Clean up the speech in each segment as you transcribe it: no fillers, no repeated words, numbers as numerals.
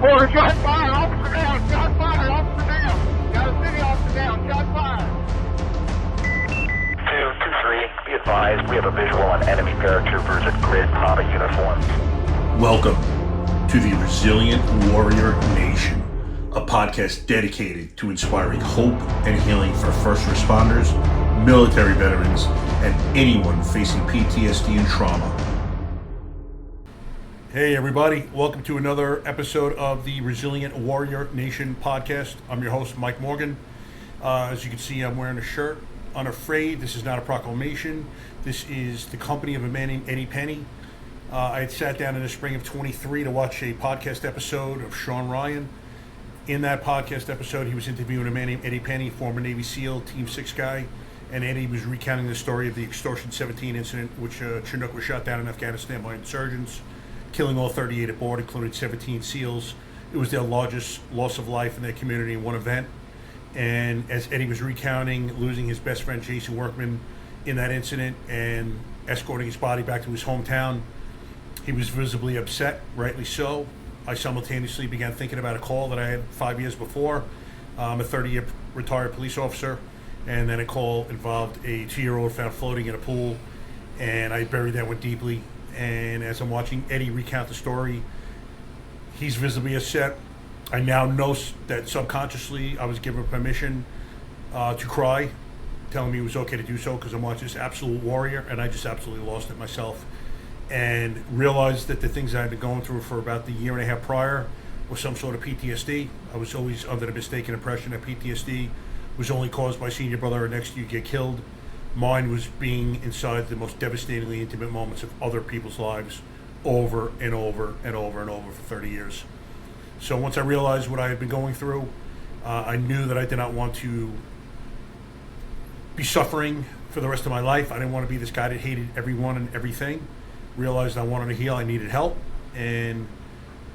Or shot fire, officer down, shot fire, officer down. Got a city officer down, shot fire. 223, be advised, we have a visual on enemy paratroopers in grid Papa uniforms. Welcome to the Resilient Warrior Nation, a podcast dedicated to inspiring hope and healing for first responders, military veterans, and anyone facing PTSD and trauma. Hey everybody, welcome to another episode of the Resilient Warrior Nation podcast. I'm your host, Mike Morgan. As you can see, I'm wearing a shirt, Unafraid. This is not a proclamation. This is the company of a man named Eddie Penny. I had sat down in the spring of 23 to watch a podcast episode of Sean Ryan. In that podcast episode, he was interviewing a man named Eddie Penny, former Navy SEAL, Team 6 guy, and Eddie was recounting the story of the Extortion 17 incident, which Chinook was shot down in Afghanistan by insurgents, killing all 38 aboard, including 17 SEALs. It was their largest loss of life in their community in one event. And as Eddie was recounting losing his best friend Jason Workman in that incident and escorting his body back to his hometown, he was visibly upset, rightly so. I simultaneously began thinking about a call that I had 5 years before. I'm a 30-year retired police officer, and then a call involved a 2-year-old found floating in a pool, and I buried that one deeply. And as I'm watching Eddie recount the story, he's visibly upset. I now know that subconsciously I was given permission to cry, telling me it was okay to do so because I'm watching this absolute warrior, and I just absolutely lost it myself. And realized that the things I had been going through for about the year and a half prior was some sort of PTSD. I was always under the mistaken impression that PTSD was only caused by seeing your brother or next to you get killed. Mine was being inside the most devastatingly intimate moments of other people's lives over and over and over and over for 30 years. So once I realized what I had been going through, I knew that I did not want to be suffering for the rest of my life. I didn't want to be this guy that hated everyone and everything. Realized I wanted to heal, I needed help, and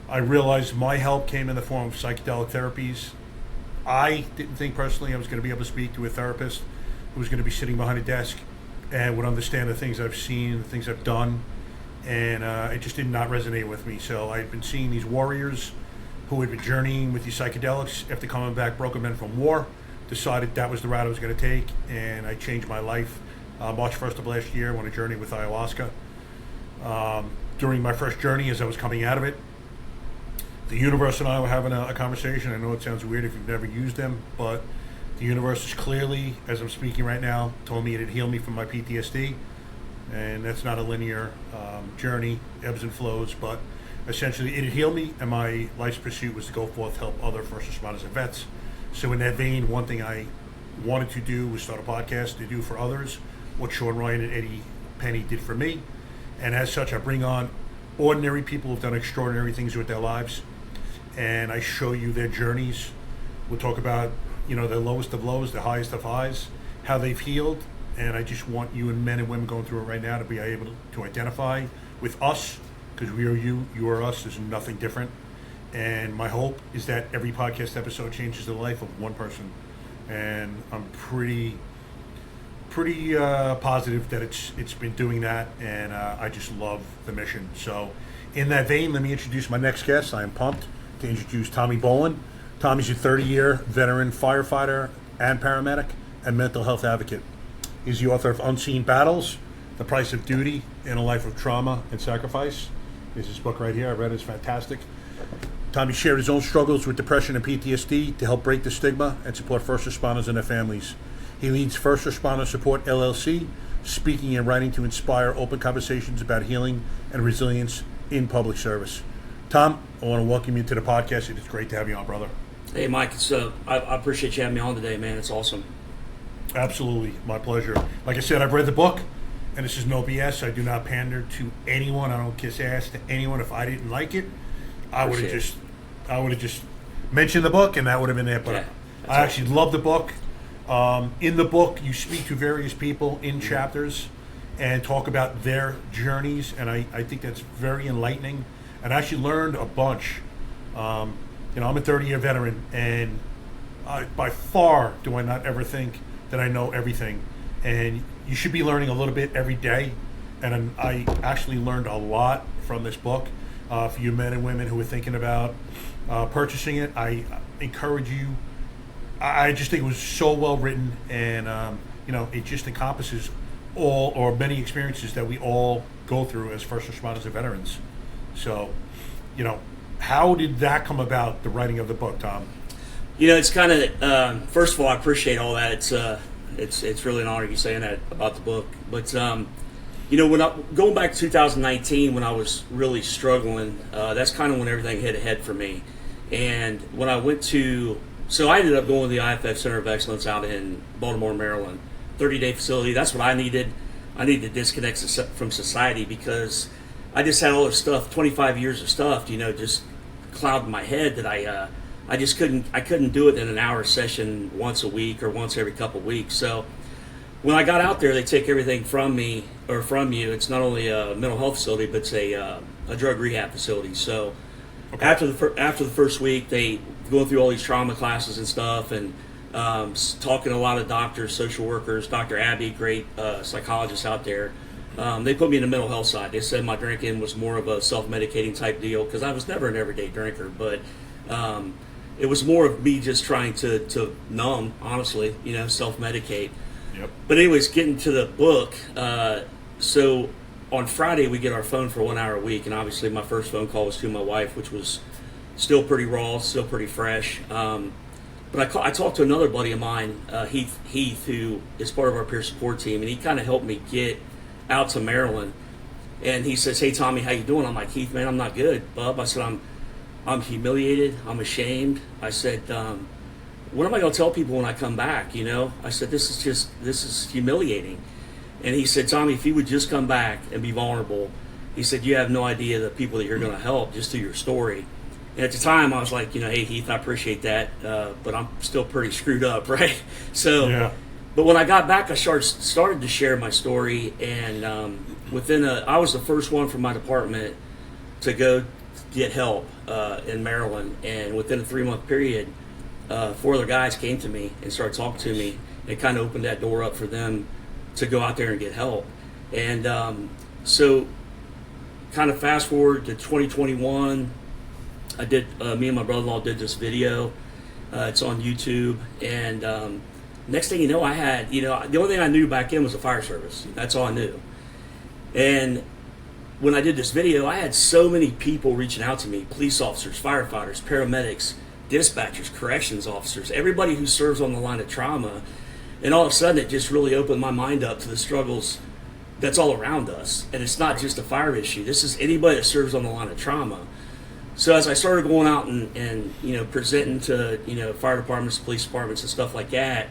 I realized my help came in the form of psychedelic therapies. I didn't think personally I was going to be able to speak to a therapist who was going to be sitting behind a desk and would understand the things I've seen, the things I've done, and it just did not resonate with me. So I'd been seeing these warriors who had been journeying with these psychedelics after coming back broken men from war, decided that was the route I was going to take, and I changed my life March 1st of last year when I journeyed with ayahuasca. During my first journey, as I was coming out of it, the universe and I were having a conversation. I know it sounds weird if you've never used them, but the universe is clearly, as I'm speaking right now, told me it had healed me from my PTSD. And that's not a linear journey, ebbs and flows, but essentially it had healed me, and my life's pursuit was to go forth, help other first responders and vets. So in that vein, one thing I wanted to do was start a podcast to do for others what Sean Ryan and Eddie Penny did for me. And as such, I bring on ordinary people who've done extraordinary things with their lives, and I show you their journeys. We'll talk about, their lowest of lows, the highest of highs, how they've healed, and I just want you and men and women going through it right now to be able to identify with us, because we are you are us. There's nothing different. And my hope is that every podcast episode changes the life of one person, and I'm pretty positive that it's been doing that, and I just love the mission. So in that vein, let me introduce my next guest. I am pumped to introduce Tommy Bolin. Tommy's a 30-year veteran firefighter and paramedic and mental health advocate. He's the author of Unseen Battles, The Price of Duty in a Life of Trauma and Sacrifice. This is his book right here. I read it. It's fantastic. Tommy shared his own struggles with depression and PTSD to help break the stigma and support first responders and their families. He leads First Responder Support LLC, speaking and writing to inspire open conversations about healing and resilience in public service. Tom, I want to welcome you to the podcast. It's great to have you on, brother. Hey, Mike. I appreciate you having me on today, man. It's awesome. Absolutely. My pleasure. Like I said, I've read the book, and this is no BS. I do not pander to anyone. I don't kiss ass to anyone. If I didn't like it, I would have just mentioned the book, and that would have been it. But yeah, I actually love the book. In the book, you speak to various people in chapters and talk about their journeys, and I think that's very enlightening. And I actually learned a bunch. I'm a 30-year veteran, and by far do I not ever think that I know everything. And you should be learning a little bit every day. And I actually learned a lot from this book. For you men and women who are thinking about purchasing it, I encourage you. I just think it was so well written, and it just encompasses all or many experiences that we all go through as first responders and veterans. So, how did that come about, the writing of the book, Tom? It's kind of first of all, I appreciate all that. It's really an honor you saying that about the book. But going back to 2019 when I was really struggling, that's kind of when everything hit ahead for me. And when I I ended up going to the IFF Center of Excellence out in Baltimore, Maryland, 30-day facility. That's what I needed. I needed to disconnect from society because I just had all this stuff, 25 years of stuff, just clouding my head that I just couldn't do it in an hour session once a week or once every couple of weeks. So when I got out there, they take everything from me or from you. It's not only a mental health facility, but it's a drug rehab facility. So okay. After the first week, they going through all these trauma classes and stuff, and talking to a lot of doctors, social workers. Dr. Abby, great psychologist out there. They put me in the mental health side. They said my drinking was more of a self-medicating type deal because I was never an everyday drinker, but it was more of me just trying to numb, honestly, self-medicate. Yep. But anyways, getting to the book, so on Friday we get our phone for 1 hour a week, and obviously my first phone call was to my wife, which was still pretty raw, still pretty fresh. But I talked to another buddy of mine, Heath, who is part of our peer support team, and he kind of helped me get out to Maryland. And he says, "Hey Tommy, how you doing?" I'm like, "Heath, man, I'm not good, bub." I said, I'm humiliated. I'm ashamed. I said, what am I going to tell people when I come back? I said, this is humiliating. And he said, "Tommy, if you would just come back and be vulnerable," he said, "you have no idea the people that you're going to help just through your story." And at the time, I was like, "Hey, Heath, I appreciate that, but I'm still pretty screwed up, right?" So, yeah. But when I got back, I started to share my story, and I was the first one from my department to go get help in Maryland, and within a 3-month period, 4 other guys came to me and started talking to me. It kind of opened that door up for them to go out there and get help. And so kind of fast forward to 2021, I did, me and my brother-in-law did this video. It's on YouTube, and next thing you know, I had, the only thing I knew back then was the fire service. That's all I knew. And when I did this video, I had so many people reaching out to me: police officers, firefighters, paramedics, dispatchers, corrections officers, everybody who serves on the line of trauma. And all of a sudden, it just really opened my mind up to the struggles that's all around us. And it's not just a fire issue. This is anybody that serves on the line of trauma. So as I started going out and presenting to, fire departments, police departments and stuff like that,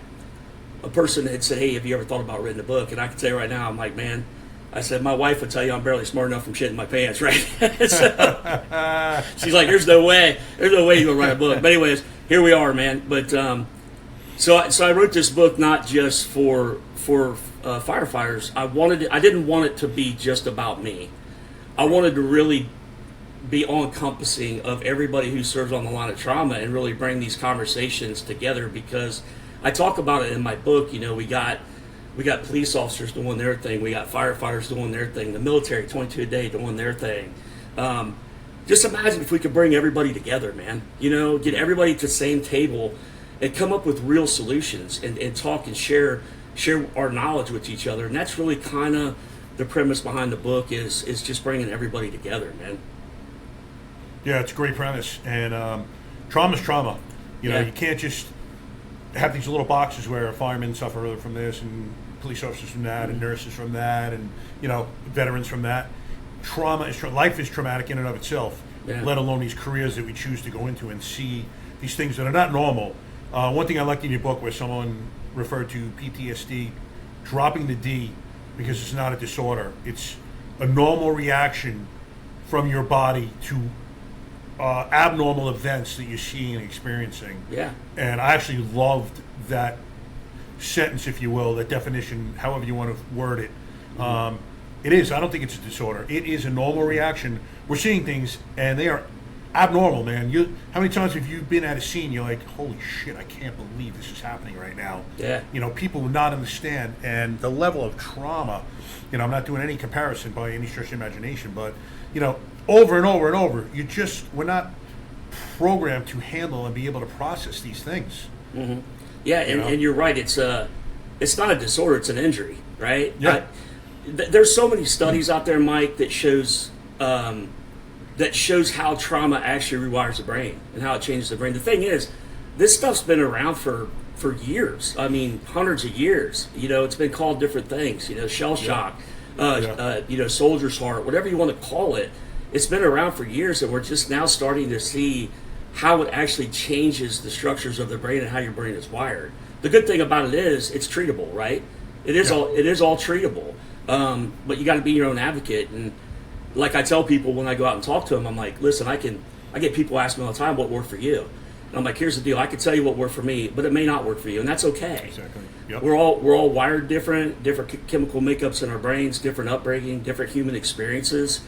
a person had said, "Hey, have you ever thought about writing a book?" And I can tell you right now, I'm like, man, I said, my wife would tell you I'm barely smart enough from shitting my pants, right? So, she's like, there's no way you're gonna write a book. But anyways, here we are, man. But so I wrote this book not just for firefighters. I didn't want it to be just about me. I wanted to really be all-encompassing of everybody who serves on the line of trauma and really bring these conversations together, because I talk about it in my book. We got police officers doing their thing. We got firefighters doing their thing. The military, 22 a day, doing their thing. Just imagine if we could bring everybody together, man. Get everybody to the same table and come up with real solutions and talk and share our knowledge with each other. And that's really kind of the premise behind the book is just bringing everybody together, man. Yeah, it's a great premise. And trauma's trauma. Yeah. You can't just have these little boxes where firemen suffer from this and police officers from that and nurses from that and veterans from that. Trauma is life is traumatic in and of itself, let alone these careers that we choose to go into and see these things that are not normal. One thing I liked in your book where someone referred to PTSD, dropping the D, because it's not a disorder. It's a normal reaction from your body to abnormal events that you're seeing and experiencing. Yeah. And I actually loved that sentence, if you will, that definition, however you want to word it. Mm-hmm. It is. I don't think it's a disorder. It is a normal reaction. We're seeing things, and they are abnormal, man. How many times have you been at a scene, you're like, holy shit, I can't believe this is happening right now. Yeah. People would not understand. And the level of trauma, I'm not doing any comparison by any stretch of imagination, but, over and over and over. We're not programmed to handle and be able to process these things. Mm-hmm. Yeah, and you're right. It's not a disorder; it's an injury, right? Yeah. There's so many studies out there, Mike, that shows how trauma actually rewires the brain and how it changes the brain. The thing is, this stuff's been around for years. I mean, hundreds of years. It's been called different things. Shell shock, soldier's heart, whatever you want to call it. It's been around for years, and we're just now starting to see how it actually changes the structures of the brain and how your brain is wired. The good thing about it is it's treatable, right? It is all treatable. But you got to be your own advocate. And like I tell people when I go out and talk to them, I'm like, listen, I get people ask me all the time what worked for you. And I'm like, here's the deal. I can tell you what worked for me, but it may not work for you, and that's okay. Exactly. Yep. We're all wired different chemical makeups in our brains, different upbringing, different human experiences.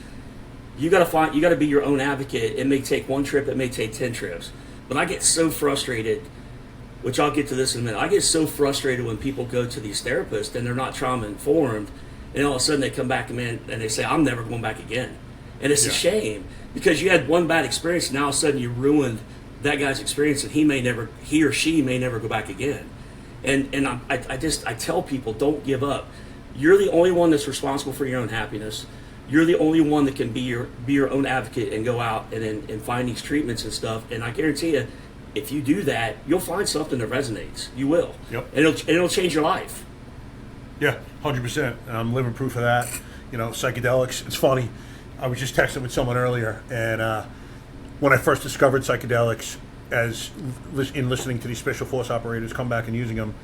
You got to be your own advocate. It may take one trip, it may take 10 trips. But I get so frustrated, which I'll get to this in a minute. I get so frustrated when people go to these therapists and they're not trauma informed, and all of a sudden they come back and they say, I'm never going back again. And it's a shame, because you had one bad experience, and now all of a sudden you ruined that guy's experience, and he or she may never go back again. And I tell people, don't give up. You're the only one that's responsible for your own happiness. You're the only one that can be your own advocate and go out and find these treatments and stuff. And I guarantee you, if you do that, you'll find something that resonates. You will. Yep. And it'll change your life. Yeah, 100%. I'm living proof of that. Psychedelics. It's funny. I was just texting with someone earlier, and when I first discovered psychedelics, in listening to these special force operators come back and using them,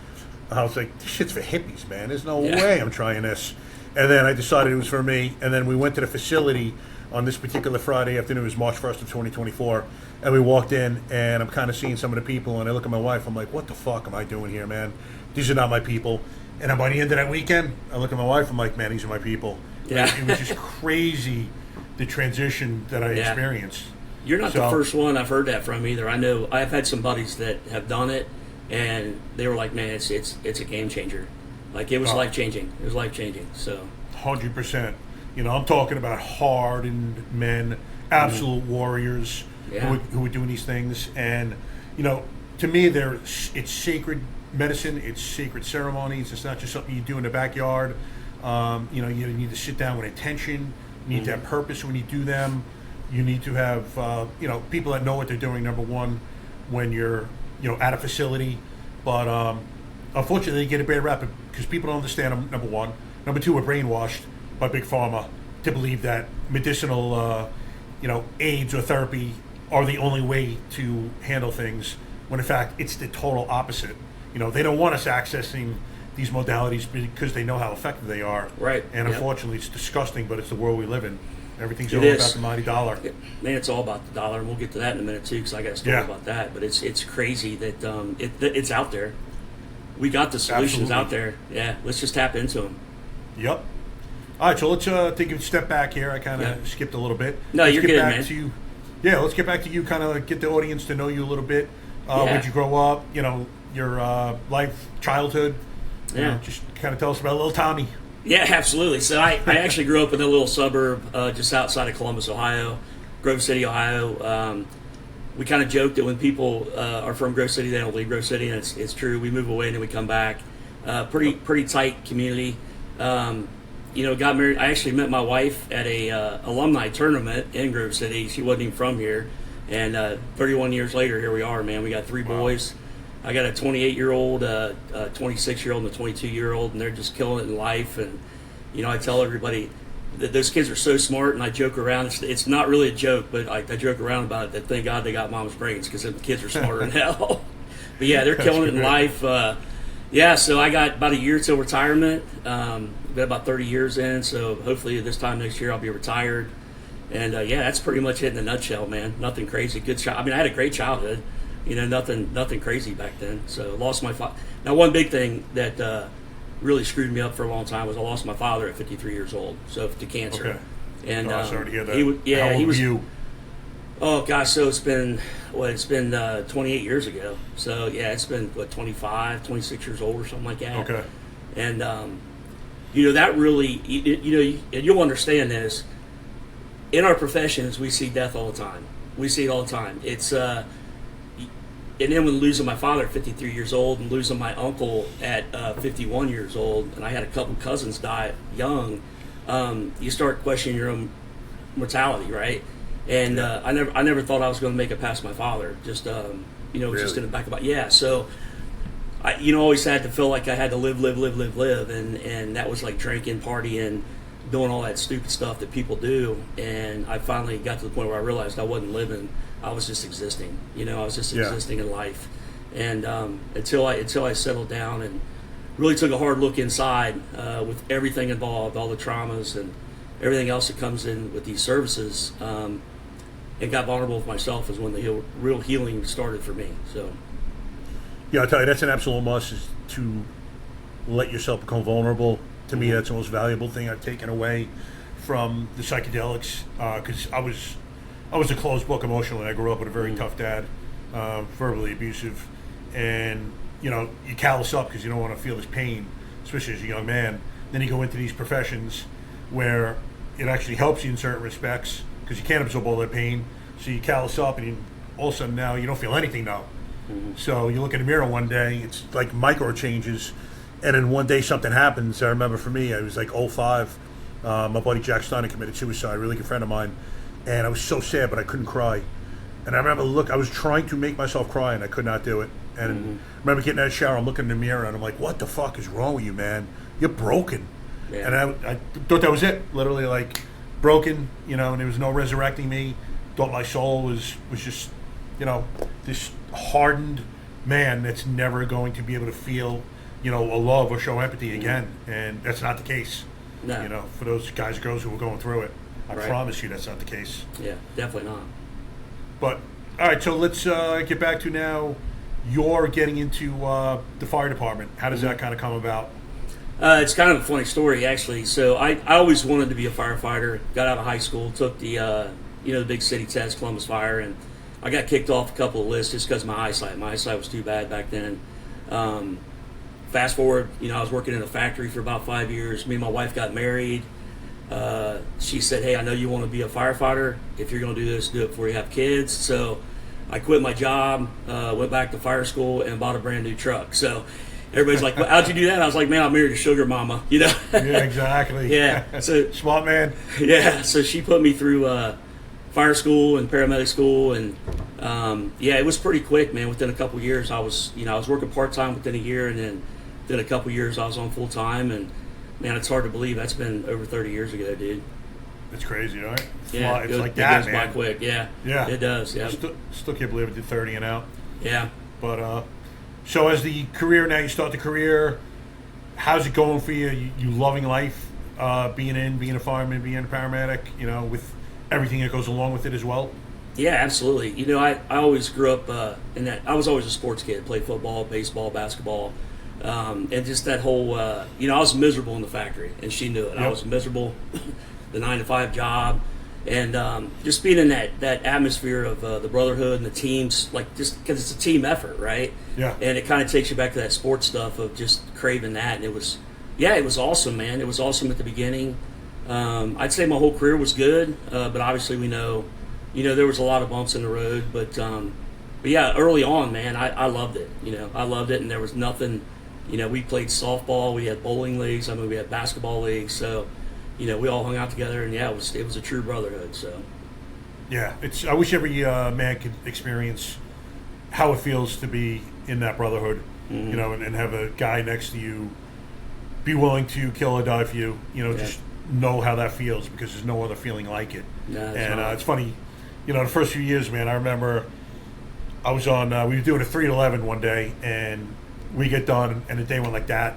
I was like, this shit's for hippies, man. There's no way I'm trying this. And then I decided it was for me. And then we went to the facility on this particular Friday afternoon. It was March 1st of 2024. And we walked in, and I'm kind of seeing some of the people. And I look at my wife. I'm like, what the fuck am I doing here, man? These are not my people. And then by the end of that weekend, I look at my wife. I'm like, man, these are my people. Yeah. It was just crazy, the transition that I experienced. You're not the first one I've heard that from either. I know I've had some buddies that have done it, and they were like, man, it's a game changer. Like, it was life-changing. It was life-changing. So 100%. I'm talking about hardened men, absolute warriors who are doing these things. And, to me, it's sacred medicine. It's sacred ceremonies. It's not just something you do in the backyard. You need to sit down with intention. You need to have purpose when you do them. You need to have, people that know what they're doing, number one, when you're, at a facility. But unfortunately, they get a bad rap because people don't understand them, number one. Number two, we're brainwashed by Big Pharma to believe that medicinal, aids or therapy are the only way to handle things, when in fact, it's the total opposite. They don't want us accessing these modalities because they know how effective they are. Right. And unfortunately, it's disgusting, but it's the world we live in. Everything's all about the mighty dollar. Man, it's all about the dollar, and we'll get to that in a minute too, because I got a story about that. But it's crazy that it's out there. We got the solutions out there. Yeah, let's just tap into them. Yep. All right, so let's take a step back here. I kind of skipped a little bit. No, let's you're get good, back man. To you. Yeah, let's get back to you. Kind of get the audience to know you a little bit. Where'd you grow up? Your life, childhood. Just kind of tell us about little Tommy. Yeah, absolutely. So I actually grew up in a little suburb just outside of Columbus, Ohio, Grove City, Ohio. We kind of joke that when people are from Grove City, they don't leave Grove City, and it's true. We move away and then we come back. Pretty tight community. Got married. I actually met my wife at a alumni tournament in Grove City. She wasn't even from here. And 31 years later, here we are, man. We got 3 boys. I got a 28-year-old, a 26-year-old, and a 22-year-old, and they're just killing it in life. And, I tell everybody that those kids are so smart, and I joke around. It's not really a joke, but I joke around about it that thank God they got mom's brains, because the kids are smarter than hell. But, yeah, they're killing it in life. So I got about a year till retirement. Been about 30 years in, so hopefully this time next year I'll be retired. And, that's pretty much it in a nutshell, man. Nothing crazy. Good child. I mean, I had a great childhood. Nothing crazy back then. So lost my father. Now, one big thing that really screwed me up for a long time was I lost my father at 53 years old, so to cancer. Okay. And sorry to hear that. How old he was. Were you? Oh gosh, so it's been 28 years ago. So yeah, it's been 26 years old or something like that. Okay. And that really, and you'll understand this. in our professions, we see death all the time. We see it all the time. It's and then when losing my father at 53 years old and losing my uncle at 51 years old, and I had a couple cousins die young, you start questioning your own mortality, right? And I never thought I was going to make it past my father. Just you know, it was just in the back of my So I always had to feel like I had to live, and that was like drinking, partying, doing all that stupid stuff that people do. And I finally got to the point where I realized I wasn't living. I was just existing. I was just existing in life. And until I settled down and really took a hard look inside with everything involved, all the traumas and everything else that comes in with these services, and got vulnerable with myself is when the real healing started for me. So, yeah, I'll tell you, that's an absolute must, is to let yourself become vulnerable. To me, that's the most valuable thing I've taken away from the psychedelics, because I was a closed book emotionally. I grew up with a very tough dad, verbally abusive, and you callous up because you don't want to feel this pain, especially as a young man. Then you go into these professions where it actually helps you in certain respects because you can't absorb all that pain. So you callous up, and all of a sudden now you don't feel anything now. So you look in the mirror one day, it's like micro changes, and then one day something happens. I remember for me, it was like 2005. My buddy Jack Steiner committed suicide, a really good friend of mine. And I was so sad, but I couldn't cry. And I remember, I was trying to make myself cry, and I could not do it. And I remember getting out of the shower, I'm looking in the mirror, and I'm like, what the fuck is wrong with you, man? You're broken. Yeah. And I thought that was it, literally, like, broken, and there was no resurrecting me. Thought my soul was just, this hardened man that's never going to be able to feel, a love or show empathy again. And that's not the case, no. For those guys and girls who were going through it. I promise you that's not the case. Yeah, definitely not. But, all right, so let's get back to now. You're getting into the fire department. How does that kind of come about? It's kind of a funny story, actually. So I always wanted to be a firefighter. Got out of high school, took the the big city test, Columbus Fire, and I got kicked off a couple of lists just because of my eyesight. My eyesight was too bad back then. Fast forward, I was working in a factory for about 5 years. Me and my wife got married. She said, hey, I know you want to be a firefighter. If you're going to do this, do it before you have kids. So I quit my job, went back to fire school, and bought a brand new truck. So everybody's like, well, how'd you do that? I was like, man, I married a sugar mama, Yeah, exactly. Yeah. So smart man. Yeah. So she put me through fire school and paramedic school. And it was pretty quick, man. Within a couple of years, I was working part-time within a year. And then within a couple of years, I was on full-time. And man, it's hard to believe that's been over 30 years ago, dude. It's crazy, right? Yeah, it's like that, goes man. by quick. Yeah, it does. Yeah, still can't believe it did 30 and out. Yeah, but so as the career now, you start the career. How's it going for you? You loving life, being a fireman, being a paramedic. With everything that goes along with it as well. Yeah, absolutely. I always grew up in that. I was always a sports kid. Played football, baseball, basketball. And just that whole, I was miserable in the factory, and she knew it. Yep. I was miserable, the 9-to-5 job, and just being in that atmosphere of the brotherhood and the teams, like just because it's a team effort, right? Yeah. And it kind of takes you back to that sports stuff of just craving that, and it was awesome, man. It was awesome at the beginning. I'd say my whole career was good, but obviously we know, there was a lot of bumps in the road, but yeah, early on, man, I loved it. I loved it, and there was nothing. We played softball, we had bowling leagues, we had basketball leagues, so, we all hung out together, and it was a true brotherhood, so. Yeah, I wish every man could experience how it feels to be in that brotherhood, and have a guy next to you be willing to kill or die for you, just know how that feels, because there's no other feeling like it. No, and it's funny, the first few years, man, I remember I was on, we were doing a 3-11 one day, and we get done, and the day went like that.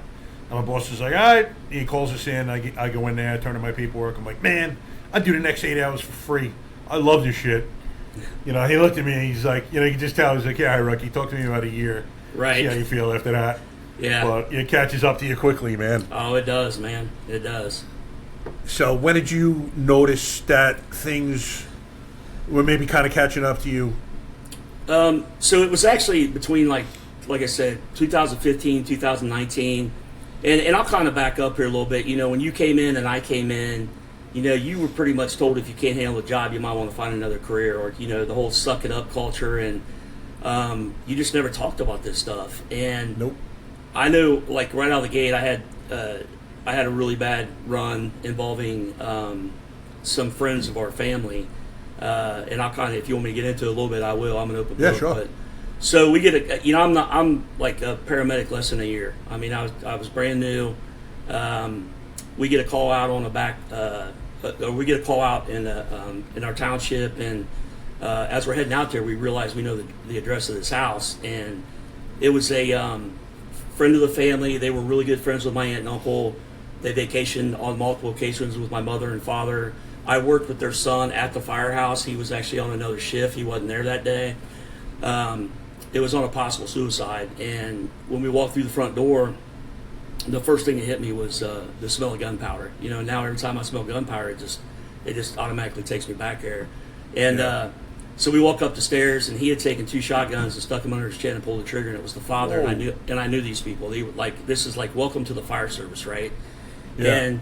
And my boss is like, all right. He calls us in. I go in there. I turn in my paperwork. I'm like, man, I do the next 8 hours for free. I love this shit. He looked at me, and he's like, you can just tell. He's like, yeah, Rookie, talk to me about a year. Right. See how you feel after that. Yeah. But it catches up to you quickly, man. Oh, it does, man. It does. So when did you notice that things were maybe kind of catching up to you? So it was actually between, like I said, 2015, 2019, and I'll kind of back up here a little bit. When you came in and I came in, you were pretty much told if you can't handle the job, you might want to find another career, or the whole suck it up culture, and you just never talked about this stuff. And Nope. I know, like right out of the gate, I had a really bad run involving some friends of our family, and I'll kind of, if you want me to get into it a little bit, I will. I'm an open book. Sure. But, so we get I'm like a paramedic less than a year. I mean, I was brand new. We get a call out on the back, we get a call out in our township, and as we're heading out there, we realize we know the address of this house, and it was a friend of the family. They were really good friends with my aunt and uncle. They vacationed on multiple occasions with my mother and father. I worked with their son at the firehouse. He was actually on another shift. He wasn't there that day. It was on a possible suicide, and when we walked through the front door, the first thing that hit me was the smell of gunpowder. Now every time I smell gunpowder, it just automatically takes me back there. And so we walk up the stairs, and he had taken 2 shotguns and stuck them under his chin and pulled the trigger, and it was the father. And I knew these people. They were like, this is like welcome to the fire service, right? Yeah. And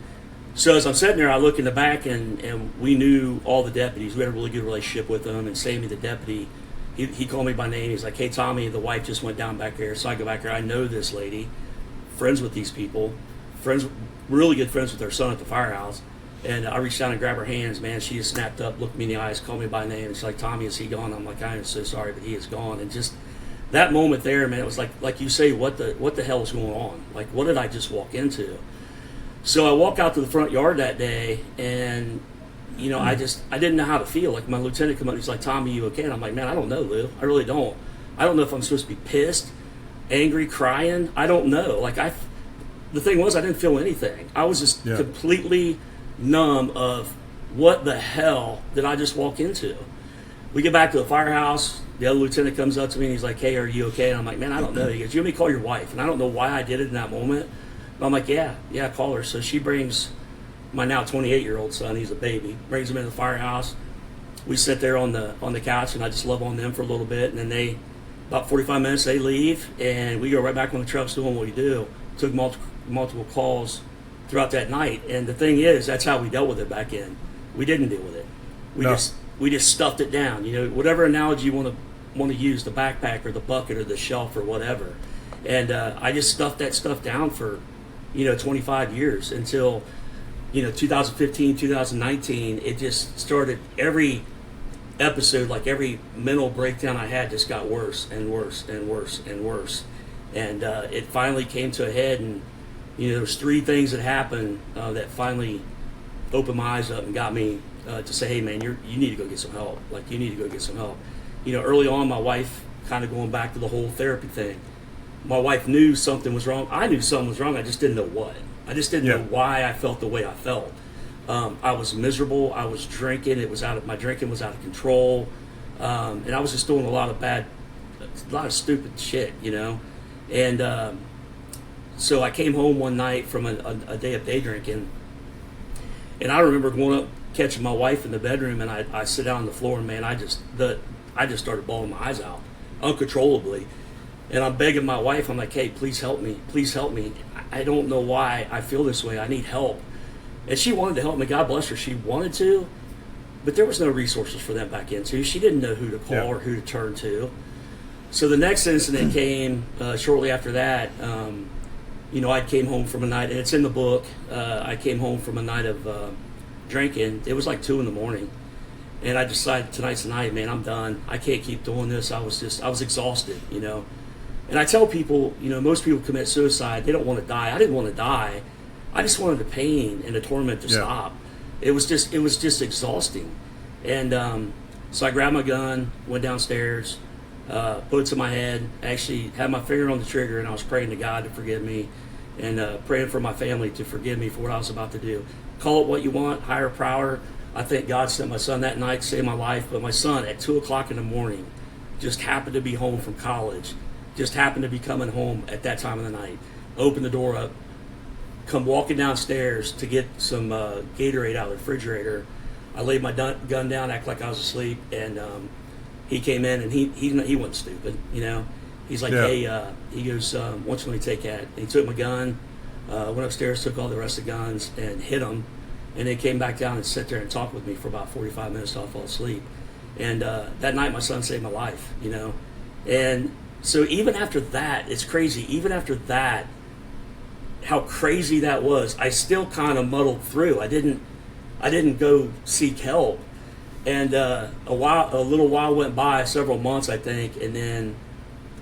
so as I'm sitting there, I look in the back, and we knew all the deputies. We had a really good relationship with them. And Sammy, the deputy, he called me by name. He's like, hey, Tommy, the wife just went down back there. So I go back there. I know this lady, friends with these people, really good friends with their son at the firehouse. And I reached down and grabbed her hands. Man, she just snapped up, looked me in the eyes, called me by name. And she's like, Tommy, is he gone? I'm like, I am so sorry, but he is gone. And just that moment there, man, it was like you say, what the hell is going on? Like, what did I just walk into? So I walk out to the front yard that day, and I didn't know how to feel. Like, my lieutenant come up, he's like, Tommy, you okay? And I'm like, man, I don't know, Lou. I really don't. I don't know if I'm supposed to be pissed, angry, crying. I don't know. Like, the thing was, I didn't feel anything. I was just completely numb of what the hell did I just walk into? We get back to the firehouse. The other lieutenant comes up to me, and he's like, hey, are you okay? And I'm like, man, I don't know. He goes, you want me to call your wife? And I don't know why I did it in that moment. But I'm like, yeah, call her. So she brings my now 28-year-old son, he's a baby, brings him into the firehouse. We sit there on the couch, and I just love on them for a little bit. And then about 45 minutes, they leave, and we go right back on the trucks doing what we do. Took multiple calls throughout that night. And the thing is, that's how we dealt with it back in. We didn't deal with it. We just stuffed it down. Whatever analogy you want to use, the backpack or the bucket or the shelf or whatever. And I just stuffed that stuff down for 25 years until 2015, 2019. It just started. Every episode, like every mental breakdown I had, just got worse and worse and worse and worse. And it finally came to a head, and there's 3 things that happened that finally opened my eyes up and got me to say, hey man, you need to go get some help. Like, you need to go get some help. Early on, my wife, kind of going back to the whole therapy thing, my wife knew something was wrong. I knew something was wrong. I just didn't know what. I just didn't know why I felt the way I felt. I was miserable. I was drinking. My drinking was out of control. And I was just doing a lot of stupid shit, And so I came home one night from a day of day drinking. And I remember going up, catching my wife in the bedroom, and I sit down on the floor, and man, I just started bawling my eyes out uncontrollably. And I'm begging my wife, I'm like, hey, please help me. Please help me. I don't know why I feel this way. I need help. And she wanted to help me. God bless her. She wanted to, but there was no resources for that back into. She didn't know who to call or who to turn to. So the next incident came shortly after that. I came home from a night, and it's in the book. I came home from a night of drinking. It was like 2 a.m. And I decided tonight's the night, man, I'm done. I can't keep doing this. I was exhausted, And I tell people, most people commit suicide. They don't want to die. I didn't want to die. I just wanted the pain and the torment to stop. It was just exhausting. And so I grabbed my gun, went downstairs, put it to my head, actually had my finger on the trigger, and I was praying to God to forgive me, and praying for my family to forgive me for what I was about to do. Call it what you want, higher power. I think God sent my son that night to save my life, but my son at 2 o'clock in the morning just happened to be home from college, just happened to be coming home at that time of the night, opened the door up, come walking downstairs to get some Gatorade out of the refrigerator. I laid my gun down, act like I was asleep, and he came in, and he wasn't stupid, He's like, hey, he goes, what you want me to take that? And he took my gun, went upstairs, took all the rest of the guns, and hit him. and then came back down and sit there and talk with me for about 45 minutes till I fall asleep. And that night, my son saved my life, you know. And so even after that, it's crazy. Even after that, how crazy that was, I still kind of muddled through. I didn't go seek help. And a little while went by, several months, I think, and then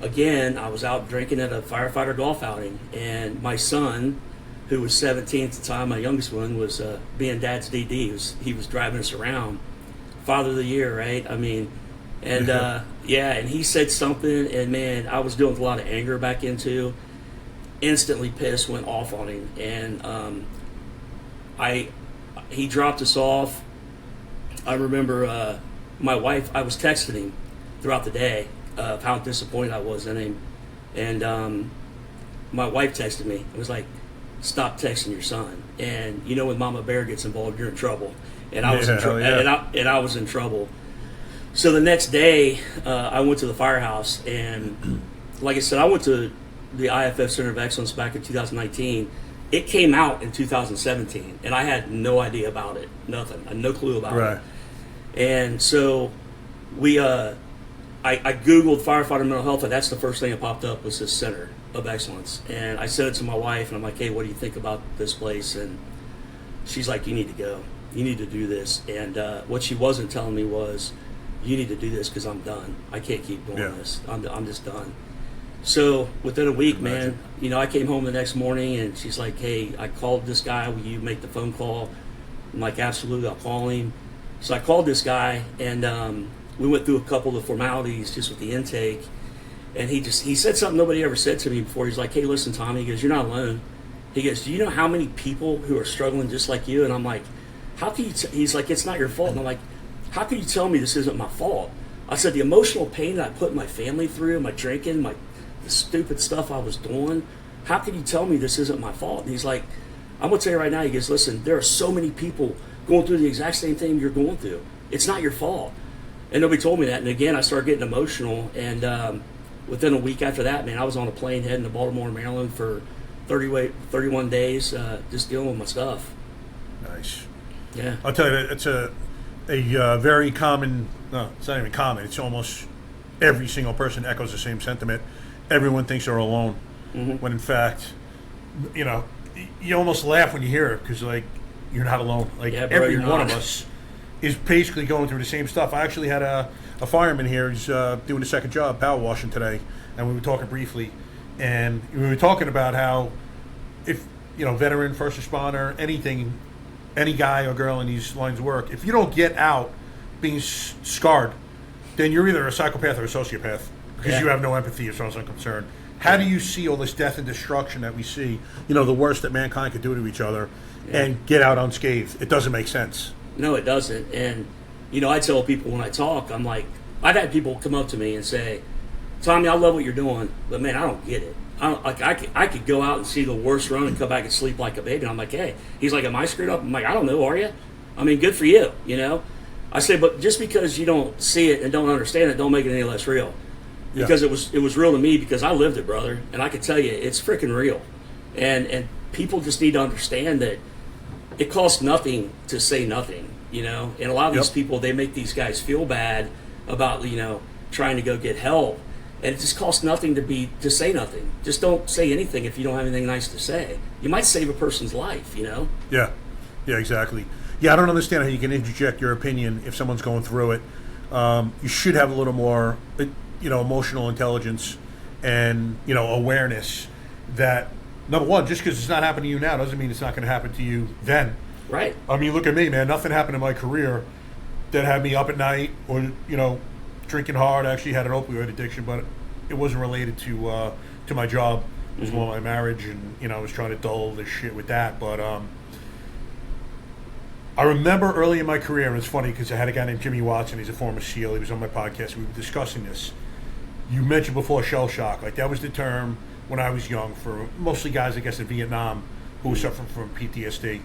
again, I was out drinking at a Firefighter golf outing, and my son, who was 17 at the time, my youngest one, was being Dad's DD. He was driving us around. Father of the Year, right? I mean, and and he said something, and man, I was dealing with a lot of anger back into. Instantly pissed, went off on him, and he dropped us off. I remember my wife, I was texting him throughout the day of how disappointed I was in him, and my wife texted me. It was like, stop texting your son. And you know, when Mama Bear gets involved, you're in trouble. And I was I was in trouble. So the next day, I went to the firehouse, and like I said, I went to the IFF Center of Excellence back in 2019. It came out in 2017, and I had no idea about it. Nothing. I had no clue about it. And so I Googled firefighter mental health, and that's the first thing that popped up was this Center of Excellence. And I sent it to my wife, and I'm like, hey, what do you think about this place? And she's like, you need to go. You need to do this. And what she wasn't telling me was, you need to do this because I'm done. I can't keep doing this. I'm just done. So within a week, man, you know, I came home the next morning, and she's like, hey, I called this guy. Will you make the phone call? I'm like, absolutely, I'll call him. So I called this guy, and we went through a couple of formalities just with the intake. And he said something nobody ever said to me before. He's like, hey, listen, Tommy. He goes, you're not alone. He goes, do you know how many people who are struggling just like you? And I'm like, how can you? He's like, it's not your fault. And I'm like, how can you tell me this isn't my fault? I said, the emotional pain that I put my family through, my drinking, the stupid stuff I was doing, how can you tell me this isn't my fault? And he's like, I'm going to tell you right now, he goes, listen, there are so many people going through the exact same thing you're going through. It's not your fault. And nobody told me that. And again, I started getting emotional. And within a week after that, man, I was on a plane heading to Baltimore, Maryland for 31 days just dealing with my stuff. Nice. Yeah. I'll tell you, it's a very common, no, it's not even common, it's almost every single person echoes the same sentiment. Everyone thinks they're alone, when in fact, you know, you almost laugh when you hear it because, like, you're not alone. Like, yeah, bro, every one of us is basically going through the same stuff. I actually had a fireman here who's doing a second job, power washing today, and we were talking briefly, and we were talking about how if, you know, veteran, first responder, anything, any guy or girl in these lines of work, if you don't get out being scarred, then you're either a psychopath or a sociopath because you have no empathy as far as I'm concerned. How do you see all this death and destruction that we see, you know, the worst that mankind could do to each other, and get out unscathed? It doesn't make sense. No, it doesn't. And, you know, I tell people when I talk, I'm like, I've had people come up to me and say, Tommy, I love what you're doing, but, man, I don't get it. I could go out and see the worst run and come back and sleep like a baby. And I'm like, hey. He's like, am I screwed up? I'm like, I don't know, are you? I mean, good for you, you know? I say, but just because you don't see it and don't understand it, don't make it any less real. Because it was real to me because I lived it, brother. And I can tell you, it's freaking real. And people just need to understand that it costs nothing to say nothing, you know? And a lot of these people, they make these guys feel bad about, you know, trying to go get help. And it just costs nothing to say nothing. Just don't say anything if you don't have anything nice to say. You might save a person's life, you know? Yeah, exactly. Yeah, I don't understand how you can interject your opinion if someone's going through it. You should have a little more, you know, emotional intelligence and, you know, awareness that, number one, just because it's not happening to you now doesn't mean it's not going to happen to you then. Right. I mean, look at me, man. Nothing happened in my career that had me up at night or, you know, drinking hard. I actually had an opioid addiction, but it wasn't related to my job. It was more my marriage, and, you know, I was trying to dull this shit with that. But I remember early in my career, and it's funny because I had a guy named Jimmy Watson. He's a former SEAL. He was on my podcast. We were discussing this. You mentioned before shell shock. Like, that was the term when I was young for mostly guys, I guess, in Vietnam who were suffering from PTSD.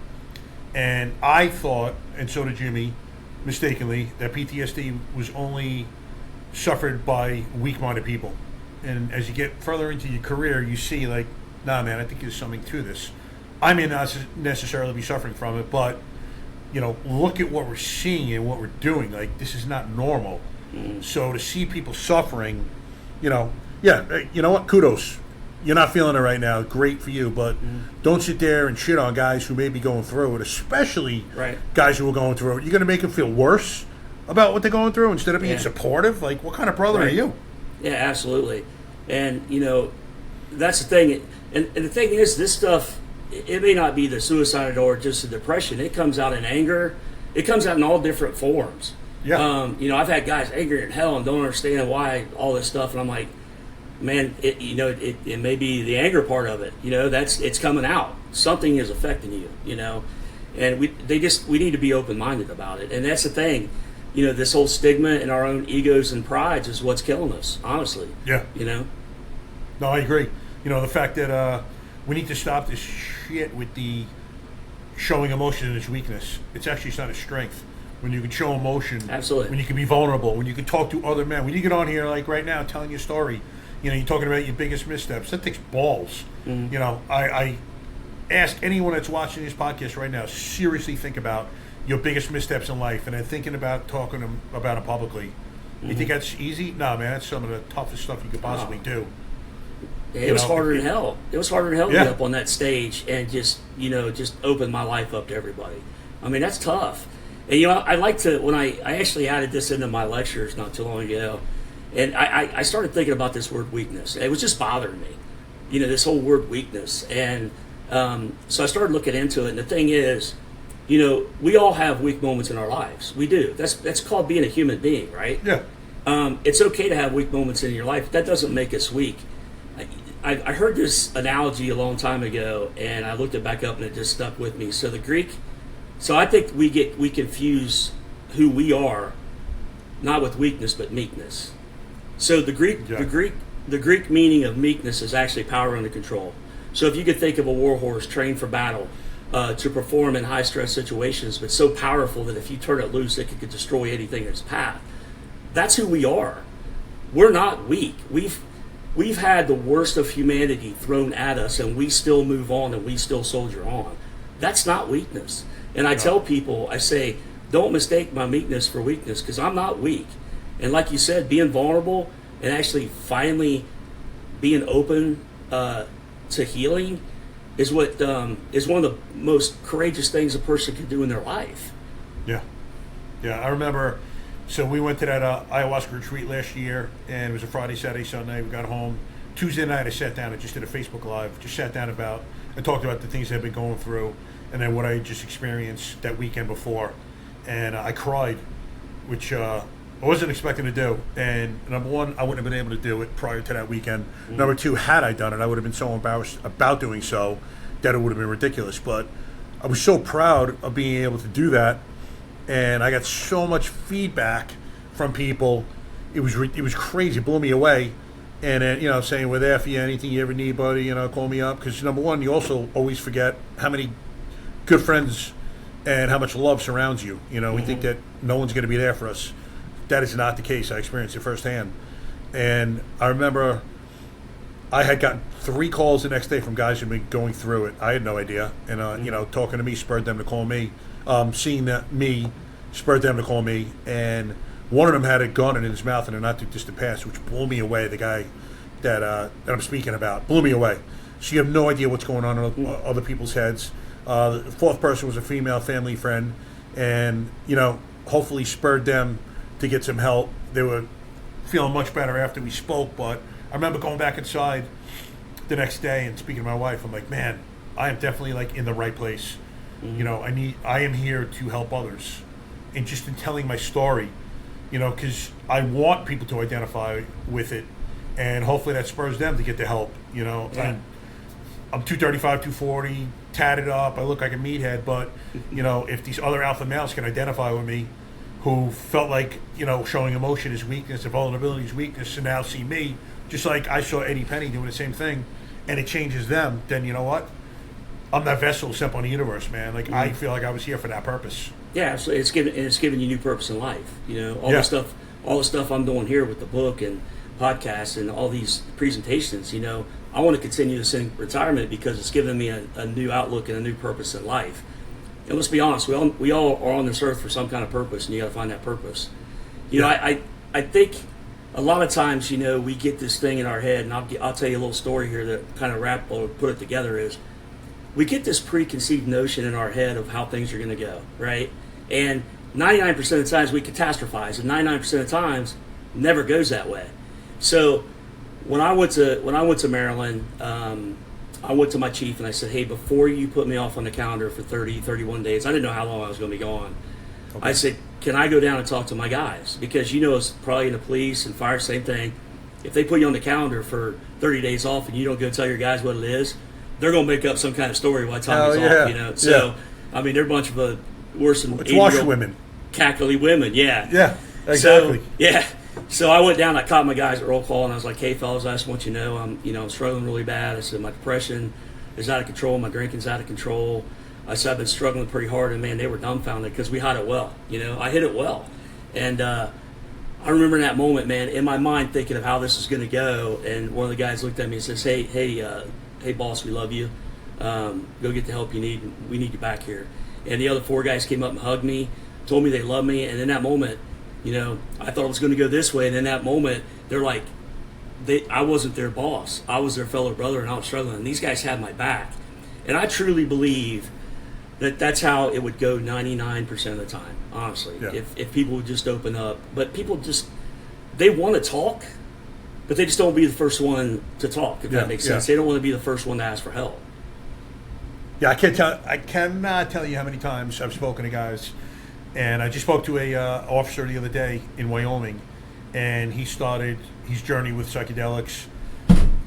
And I thought, and so did Jimmy, mistakenly, that PTSD was only suffered by weak-minded people. And as you get further into your career, you see, like, nah, man, I think there's something to this. I may not necessarily be suffering from it, but look at what we're seeing and what we're doing. Like, this is not normal. So to see people suffering, you know what? Kudos. You're not feeling it right now. Great for you, but don't sit there and shit on guys who may be going through it, especially guys who are going through it. You're going to make them feel worse about what they're going through instead of being supportive. Like, what kind of brother are you? Yeah, absolutely. And, that's the thing. And the thing is, this stuff, it may not be the suicide or just the depression. It comes out in anger. It comes out in all different forms. Yeah. I've had guys angry in hell and don't understand why all this stuff. And I'm like, man, it may be the anger part of it. It's coming out. Something is affecting you, and we need to be open-minded about it. And that's the thing. This whole stigma and our own egos and prides is what's killing us, honestly. Yeah. No, I agree. The fact that we need to stop this shit with the showing emotion as weakness. It's actually a sign of strength. When you can show emotion. Absolutely. When you can be vulnerable. When you can talk to other men. When you get on here, like right now, telling your story, you're talking about your biggest missteps. That takes balls. I ask anyone that's watching this podcast right now, seriously think about your biggest missteps in life and then thinking about talking about it publicly. You think that's easy? No, man, that's some of the toughest stuff you could possibly do. It was harder than hell. It was harder than hell to get up on that stage and just open my life up to everybody. I mean, that's tough. And, I like to, when I actually added this into my lectures not too long ago, and I started thinking about this word weakness. It was just bothering me, this whole word weakness. And so I started looking into it. And the thing is, we all have weak moments in our lives. We do. That's called being a human being, right? Yeah. It's okay to have weak moments in your life. That doesn't make us weak. I heard this analogy a long time ago, and I looked it back up, and it just stuck with me. So I think we confuse who we are, not with weakness, but meekness. So the Greek meaning of meekness is actually power under control. So if you could think of a war horse trained for battle, to perform in high stress situations, but so powerful that if you turn it loose, it could destroy anything in its path. That's who we are. We're not weak. We've had the worst of humanity thrown at us, and we still move on and we still soldier on. That's not weakness. And I tell people, I say, don't mistake my meekness for weakness, because I'm not weak. And like you said, being vulnerable and actually finally being open to healing is what is one of the most courageous things a person can do in their life. Yeah. I remember. So we went to that ayahuasca retreat last year, and it was a Friday, Saturday, Sunday. We got home. Tuesday night, I sat down and just did a Facebook Live. Just sat down and talked about the things I've been going through, and then what I just experienced that weekend before. And I cried, which I wasn't expecting to do. And number one, I wouldn't have been able to do it prior to that weekend. Number two, had I done it, I would have been so embarrassed about doing so that it would have been ridiculous. But I was so proud of being able to do that. And I got so much feedback from people. It was crazy. It blew me away. And then, saying, we're there for you. Anything you ever need, buddy, call me up. Because, number one, you also always forget how many good friends and how much love surrounds you. We think that no one's going to be there for us. That is not the case. I experienced it firsthand. And I remember I had gotten 3 calls the next day from guys who'd been going through it. I had no idea. And, talking to me spurred them to call me. Seeing that me spurred them to call me, and one of them had a gun in his mouth in a not too distant past, which blew me away. The guy that I'm speaking about blew me away. So you have no idea what's going on in other people's heads. The 4th person was a female family friend, and hopefully spurred them to get some help. They were feeling much better after we spoke. But I remember going back inside the next day and speaking to my wife. I'm like, man, I am definitely in the right place. I am here to help others, and just in telling my story, because I want people to identify with it, and hopefully that spurs them to get the help. I'm 235, 240, tatted up. I look like a meathead, but if these other alpha males can identify with me, who felt like showing emotion is weakness and vulnerability is weakness, and now see me just like I saw Eddie Penny doing the same thing, and it changes them, then you know what? I'm that vessel sent on the universe, man. I feel like I was here for that purpose. Yeah, absolutely. It's giving you new purpose in life. All the stuff I'm doing here with the book and podcasts and all these presentations. I want to continue this in retirement because it's given me a new outlook and a new purpose in life. And let's be honest, we all are on this earth for some kind of purpose, and you got to find that purpose. You know, I think a lot of times, you know, we get this thing in our head, and I'll tell you a little story here that kind of put it together is, we get this preconceived notion in our head of how things are going to go, right? And 99% of the times we catastrophize, and 99% of the times never goes that way. So when I went to Maryland, I went to my chief and I said, hey, before you put me off on the calendar for 31 days, I didn't know how long I was going to be gone. Okay. I said, can I go down and talk to my guys? Because you know, it's probably in the police and fire, same thing. If they put you on the calendar for 30 days off and you don't go tell your guys what it is, they're going to make up some kind of story why Tommy's off, you know. So, I mean, they're a bunch of worse than it's washerwomen. Cackly women, yeah. Yeah, exactly. So, yeah. So I went down, I caught my guys at roll call, and I was like, hey, fellas, I just want you to know I'm struggling really bad. I said, my depression is out of control. My drinking's out of control. I said, I've been struggling pretty hard, and, man, they were dumbfounded because we hid it well. You know, I hit it well. And I remember in that moment, man, in my mind thinking of how this is going to go, and one of the guys looked at me and says, hey, boss, we love you. Go get the help you need. We need you back here. And the other 4 guys came up and hugged me, told me they loved me, and in that moment, you know, I thought it was going to go this way, and in that moment, they're like, I wasn't their boss. I was their fellow brother, and I was struggling. And these guys had my back. And I truly believe that that's how it would go 99% of the time, honestly, if people would just open up. But people just, they want to talk, but they just don't be the first one to talk, if that makes sense. They don't want to be the first one to ask for help. Yeah, I cannot tell you how many times I've spoken to guys. And I just spoke to a officer the other day in Wyoming, and he started his journey with psychedelics,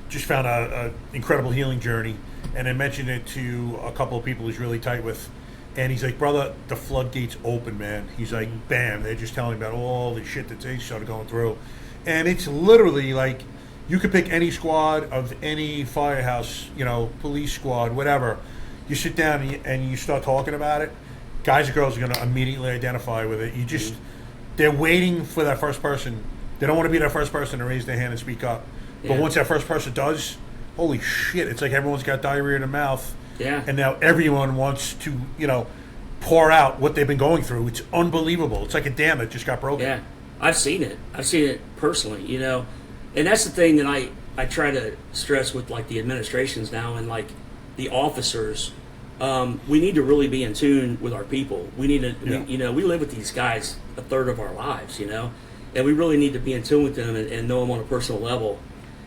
just found a incredible healing journey, and I mentioned it to a couple of people he's really tight with, and he's like, brother, the floodgates open, man. He's like, bam, they're just telling me about all the shit that they started going through. And it's literally like, you could pick any squad of any firehouse, you know, police squad, whatever. You sit down and you start talking about it, guys and girls are going to immediately identify with it. You just, they're waiting for that first person. They don't want to be that first person to raise their hand and speak up. Yeah. But once that first person does, holy shit, it's like everyone's got diarrhea in their mouth. Yeah. And now everyone wants to, you know, pour out what they've been going through. It's unbelievable. It's like a dam that just got broken. Yeah. I've seen it. I've seen it personally, you know. And that's the thing that I try to stress with, like, the administrations now and, like, the officers. We need to really be in tune with our people. We need to, we live with these guys a third of our lives, you know, and we really need to be in tune with them and know them on a personal level.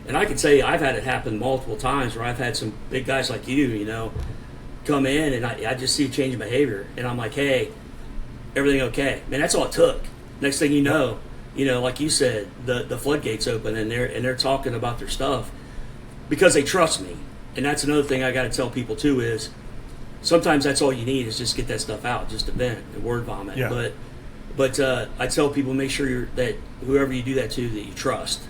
And I can tell you, I've had it happen multiple times where I've had some big guys like you know, come in and I just see a change in behavior, and I'm like, hey, everything okay? Man, that's all it took. Next thing you know, like you said, the floodgates open and they're talking about their stuff because they trust me. And that's another thing I got to tell people too is, sometimes that's all you need is just get that stuff out, just to vent and word vomit. Yeah. But I tell people, make sure that whoever you do that to, that you trust,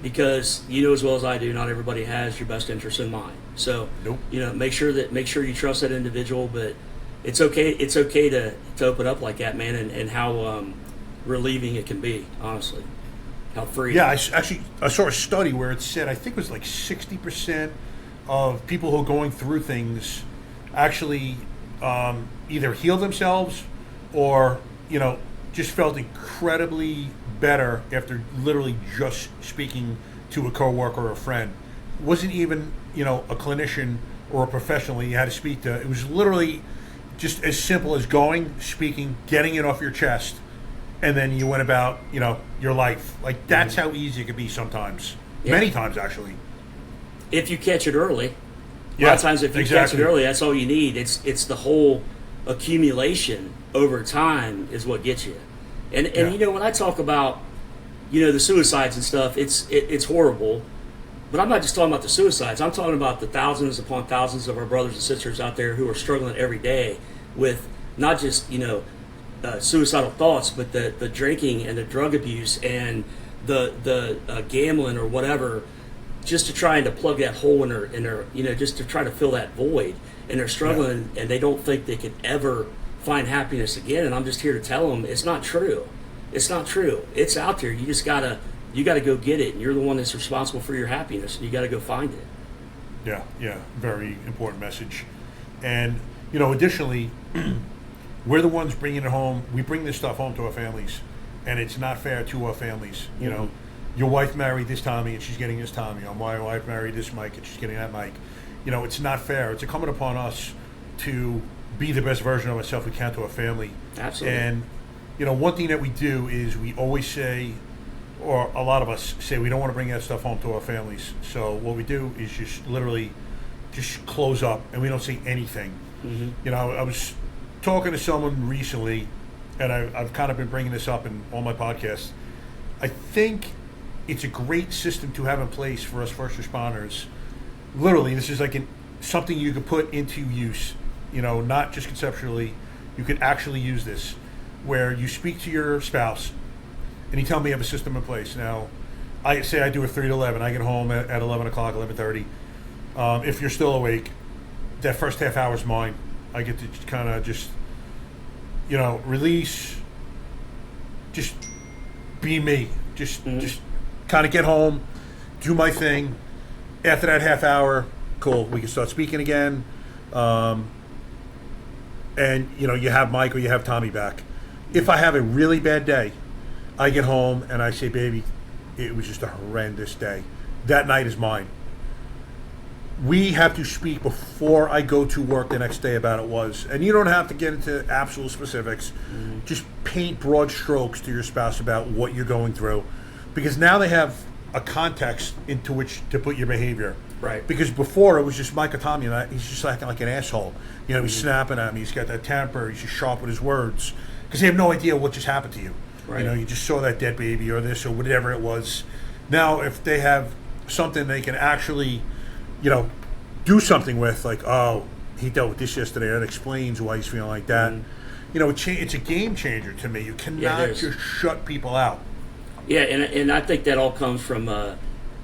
because you know as well as I do, not everybody has your best interest in mind. So you know, make sure you trust that individual. But it's okay to open up like that, man, and how relieving it can be, honestly, how free. Yeah, I saw a study where it said, I think it was like 60% of people who are going through things actually either heal themselves or, you know, just felt incredibly better after literally just speaking to a coworker or a friend. It wasn't even, you know, a clinician or a professional you had to speak to. It was literally just as simple as speaking, getting it off your chest, and then you went about, you know, your life. Like, that's how easy it could be sometimes. Yeah. Many times, actually. If you catch it early. A lot of times, if you catch it early, that's all you need. It's the whole accumulation over time is what gets you. And you know, when I talk about, you know, the suicides and stuff, it's horrible. But I'm not just talking about the suicides. I'm talking about the thousands upon thousands of our brothers and sisters out there who are struggling every day with not just, you know, suicidal thoughts, but the drinking and the drug abuse and the gambling or whatever, just to try to plug that hole in their, you know, just to try to fill that void. And they're struggling, and they don't think they could ever find happiness again. And I'm just here to tell them it's not true. It's not true. It's out there. You just gotta go get it. And you're the one that's responsible for your happiness. And you gotta go find it. Yeah, very important message. And, you know, additionally, we're the ones bringing it home. We bring this stuff home to our families, and it's not fair to our families. You know, your wife married this Tommy, and she's getting this Tommy. Or my wife married this Mike, and she's getting that Mike. You know, it's not fair. It's incumbent upon us to be the best version of ourselves we can to our family. Absolutely. And, you know, one thing that we do is we always say, or a lot of us say, we don't want to bring that stuff home to our families. So what we do is just literally just close up, and we don't say anything. Mm-hmm. You know, I was talking to someone recently, and I've kind of been bringing this up in all my podcasts. I think it's a great system to have in place for us first responders. Literally, this is like something you could put into use, you know, not just conceptually. You could actually use this, where you speak to your spouse, and you tell me you have a system in place. Now, I say I do a 3 to 11. I get home at 11 o'clock, 11:30. If you're still awake, that first half hour is mine. I get to kind of just, you know, release, just be me. Just kind of get home, do my thing. After that half hour, cool, we can start speaking again. And, you know, you have Mike or you have Tommy back. If I have a really bad day, I get home and I say, baby, it was just a horrendous day. That night is mine. We have to speak before I go to work the next day about it was. And you don't have to get into absolute specifics. Just paint broad strokes to your spouse about what you're going through. Because now they have a context into which to put your behavior. Right. Because before it was just Mike or Tommy, and he's just acting like an asshole. You know, he's snapping at me. He's got that temper. He's just sharp with his words. Because they have no idea what just happened to you. Right. You know, you just saw that dead baby or this or whatever it was. Now, if they have something they can actually, you know, do something with, like, oh, he dealt with this yesterday. That explains why he's feeling like that. You know, it's a game changer to me. You cannot just shut people out. Yeah, and I think that all comes from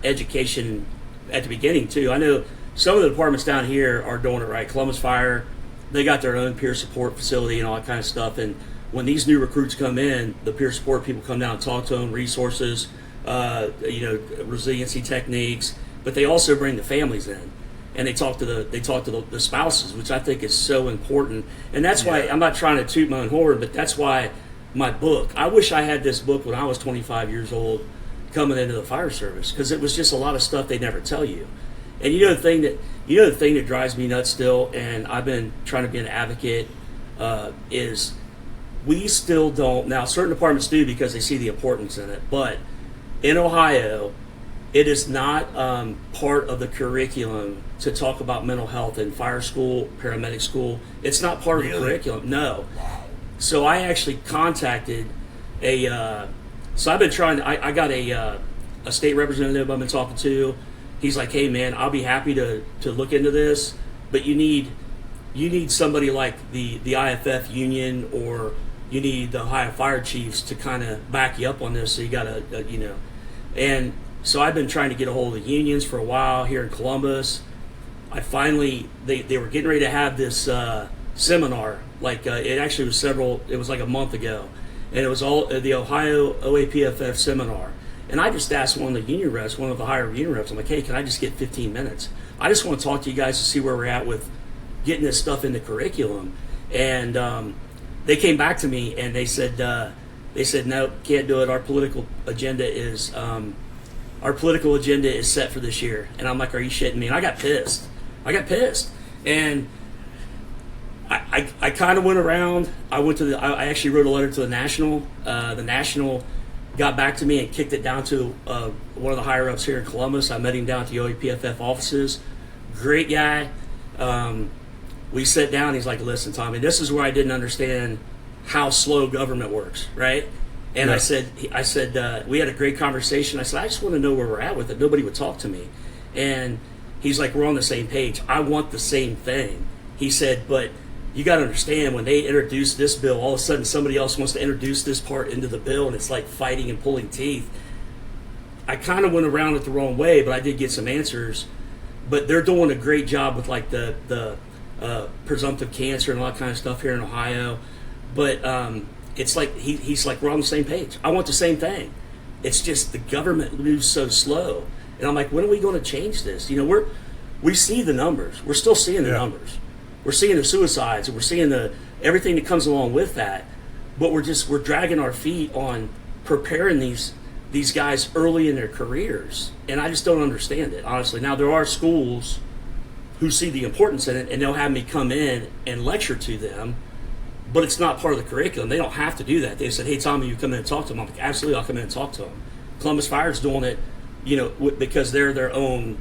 education at the beginning, too. I know some of the departments down here are doing it right. Columbus Fire, they got their own peer support facility and all that kind of stuff. And when these new recruits come in, the peer support people come down and talk to them, resources, you know, resiliency techniques. But they also bring the families in, and they talk to the spouses, which I think is so important. And that's why I'm not trying to toot my own horn, but that's why my book. I wish I had this book when I was 25 years old, coming into the fire service, because it was just a lot of stuff they never tell you. And you know the thing that drives me nuts still, and I've been trying to be an advocate, is we still don't. Now, certain departments do because they see the importance in it, but in Ohio, it is not part of the curriculum to talk about mental health in fire school, paramedic school. It's not part of the curriculum. No. So I actually contacted so I've been trying to, I got a state representative I've been talking to. He's like, hey man, I'll be happy to look into this, but you need somebody like the IFF union, or you need the Ohio Fire Chiefs to kind of back you up on this. So you got to, you know, and so I've been trying to get a hold of the unions for a while here in Columbus. I finally, they were getting ready to have this seminar. Like it actually was it was like a month ago, and it was all the Ohio OAPFF seminar. And I just asked one of the union reps, one of the higher union reps, I'm like, hey, can I just get 15 minutes? I just want to talk to you guys to see where we're at with getting this stuff in the curriculum. And they came back to me and they said no, can't do it. Our political agenda is set for this year. And I'm like, are you shitting me? And I got pissed. And I kind of went around. I actually wrote a letter to the National. The National got back to me and kicked it down to one of the higher ups here in Columbus. I met him down at the OEPFF offices. Great guy. We sat down. He's like, listen, Tommy, this is where I didn't understand how slow government works, right? And I said, we had a great conversation. I said, I just want to know where we're at with it. Nobody would talk to me. And he's like, we're on the same page. I want the same thing. He said, but you got to understand, when they introduce this bill, all of a sudden somebody else wants to introduce this part into the bill, and it's like fighting and pulling teeth. I kind of went around it the wrong way, but I did get some answers. But they're doing a great job with like the presumptive cancer and all that kind of stuff here in Ohio. But it's like he's like, we're on the same page. I want the same thing. It's just the government moves so slow. And I'm like, when are we going to change this? You know, we see the numbers. We're still seeing the numbers. We're seeing the suicides, and we're seeing the everything that comes along with that. But we're dragging our feet on preparing these guys early in their careers, and I just don't understand it, honestly. Now, there are schools who see the importance in it, and they'll have me come in and lecture to them, but it's not part of the curriculum. They don't have to do that. They said, hey, Tommy, you come in and talk to them. I'm like, absolutely, I'll come in and talk to them. Columbus Fire's doing it, because they're their own,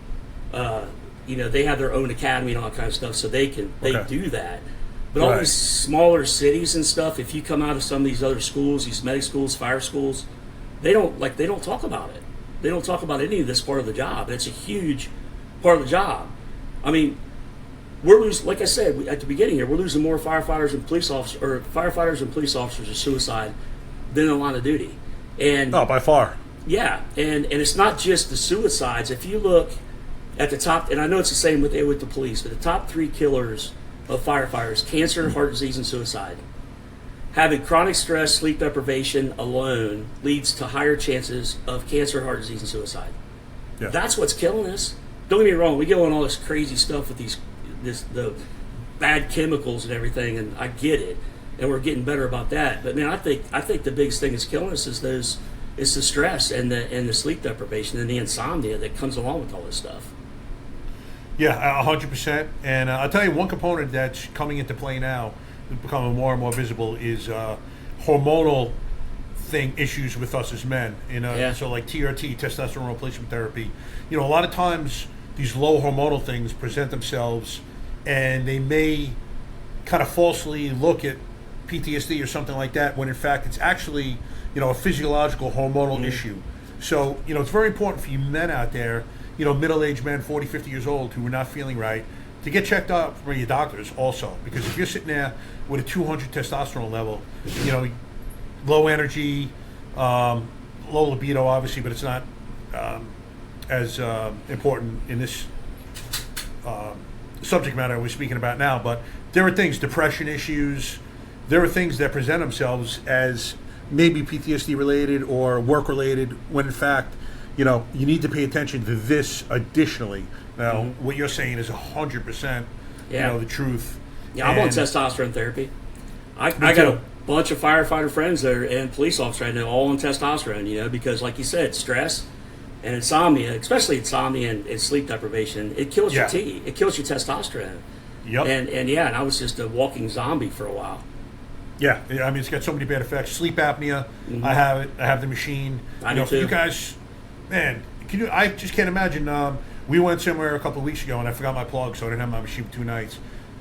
they have their own academy and all that kind of stuff, so they do that. But all these smaller cities and stuff, if you come out of some of these other schools, these medic schools, fire schools, they don't talk about it. They don't talk about any of this part of the job. And it's a huge part of the job. I mean, we're losing, like I said at the beginning here, we're losing more firefighters and police officers to suicide than in the line of duty. And by far. Yeah, and it's not just the suicides. If you look at the top, and I know it's the same with the police, but the top 3 killers of firefighters: cancer, heart disease, and suicide. Having chronic stress, sleep deprivation alone leads to higher chances of cancer, heart disease, and suicide. Yeah. That's what's killing us. Don't get me wrong, we go on all this crazy stuff with the bad chemicals and everything, and I get it, and we're getting better about that. But man, I think the biggest thing that's killing us is the stress and the sleep deprivation and the insomnia that comes along with all this stuff. Yeah, 100%. And I'll tell you one component that's coming into play now, becoming more and more visible, is hormonal issues with us as men. So like TRT, testosterone replacement therapy. A lot of times these low hormonal things present themselves, and they may kind of falsely look at PTSD or something like that, when in fact it's actually a physiological hormonal issue. So it's very important for you men out there, middle-aged men, 40, 50 years old, who are not feeling right, to get checked out for your doctors also. Because if you're sitting there with a 200 testosterone level, low energy, low libido, obviously, but it's not as important in this subject matter we're speaking about now. But there are things, depression issues, there are things that present themselves as maybe PTSD related or work related, when in fact, you need to pay attention to this additionally. Now, what you're saying is 100%, the truth. Yeah, I'm on testosterone therapy. I got a bunch of firefighter friends that are and police officers right now, all on testosterone, because like you said, stress and insomnia, especially insomnia and sleep deprivation, it kills your T. It kills your testosterone. Yep. And I was just a walking zombie for a while. Yeah, I mean, it's got so many bad effects. Sleep apnea, I have it. I have the machine. I do too. You guys, man, I just can't imagine. We went somewhere a couple of weeks ago, and I forgot my plug, so I didn't have my machine for 2 nights.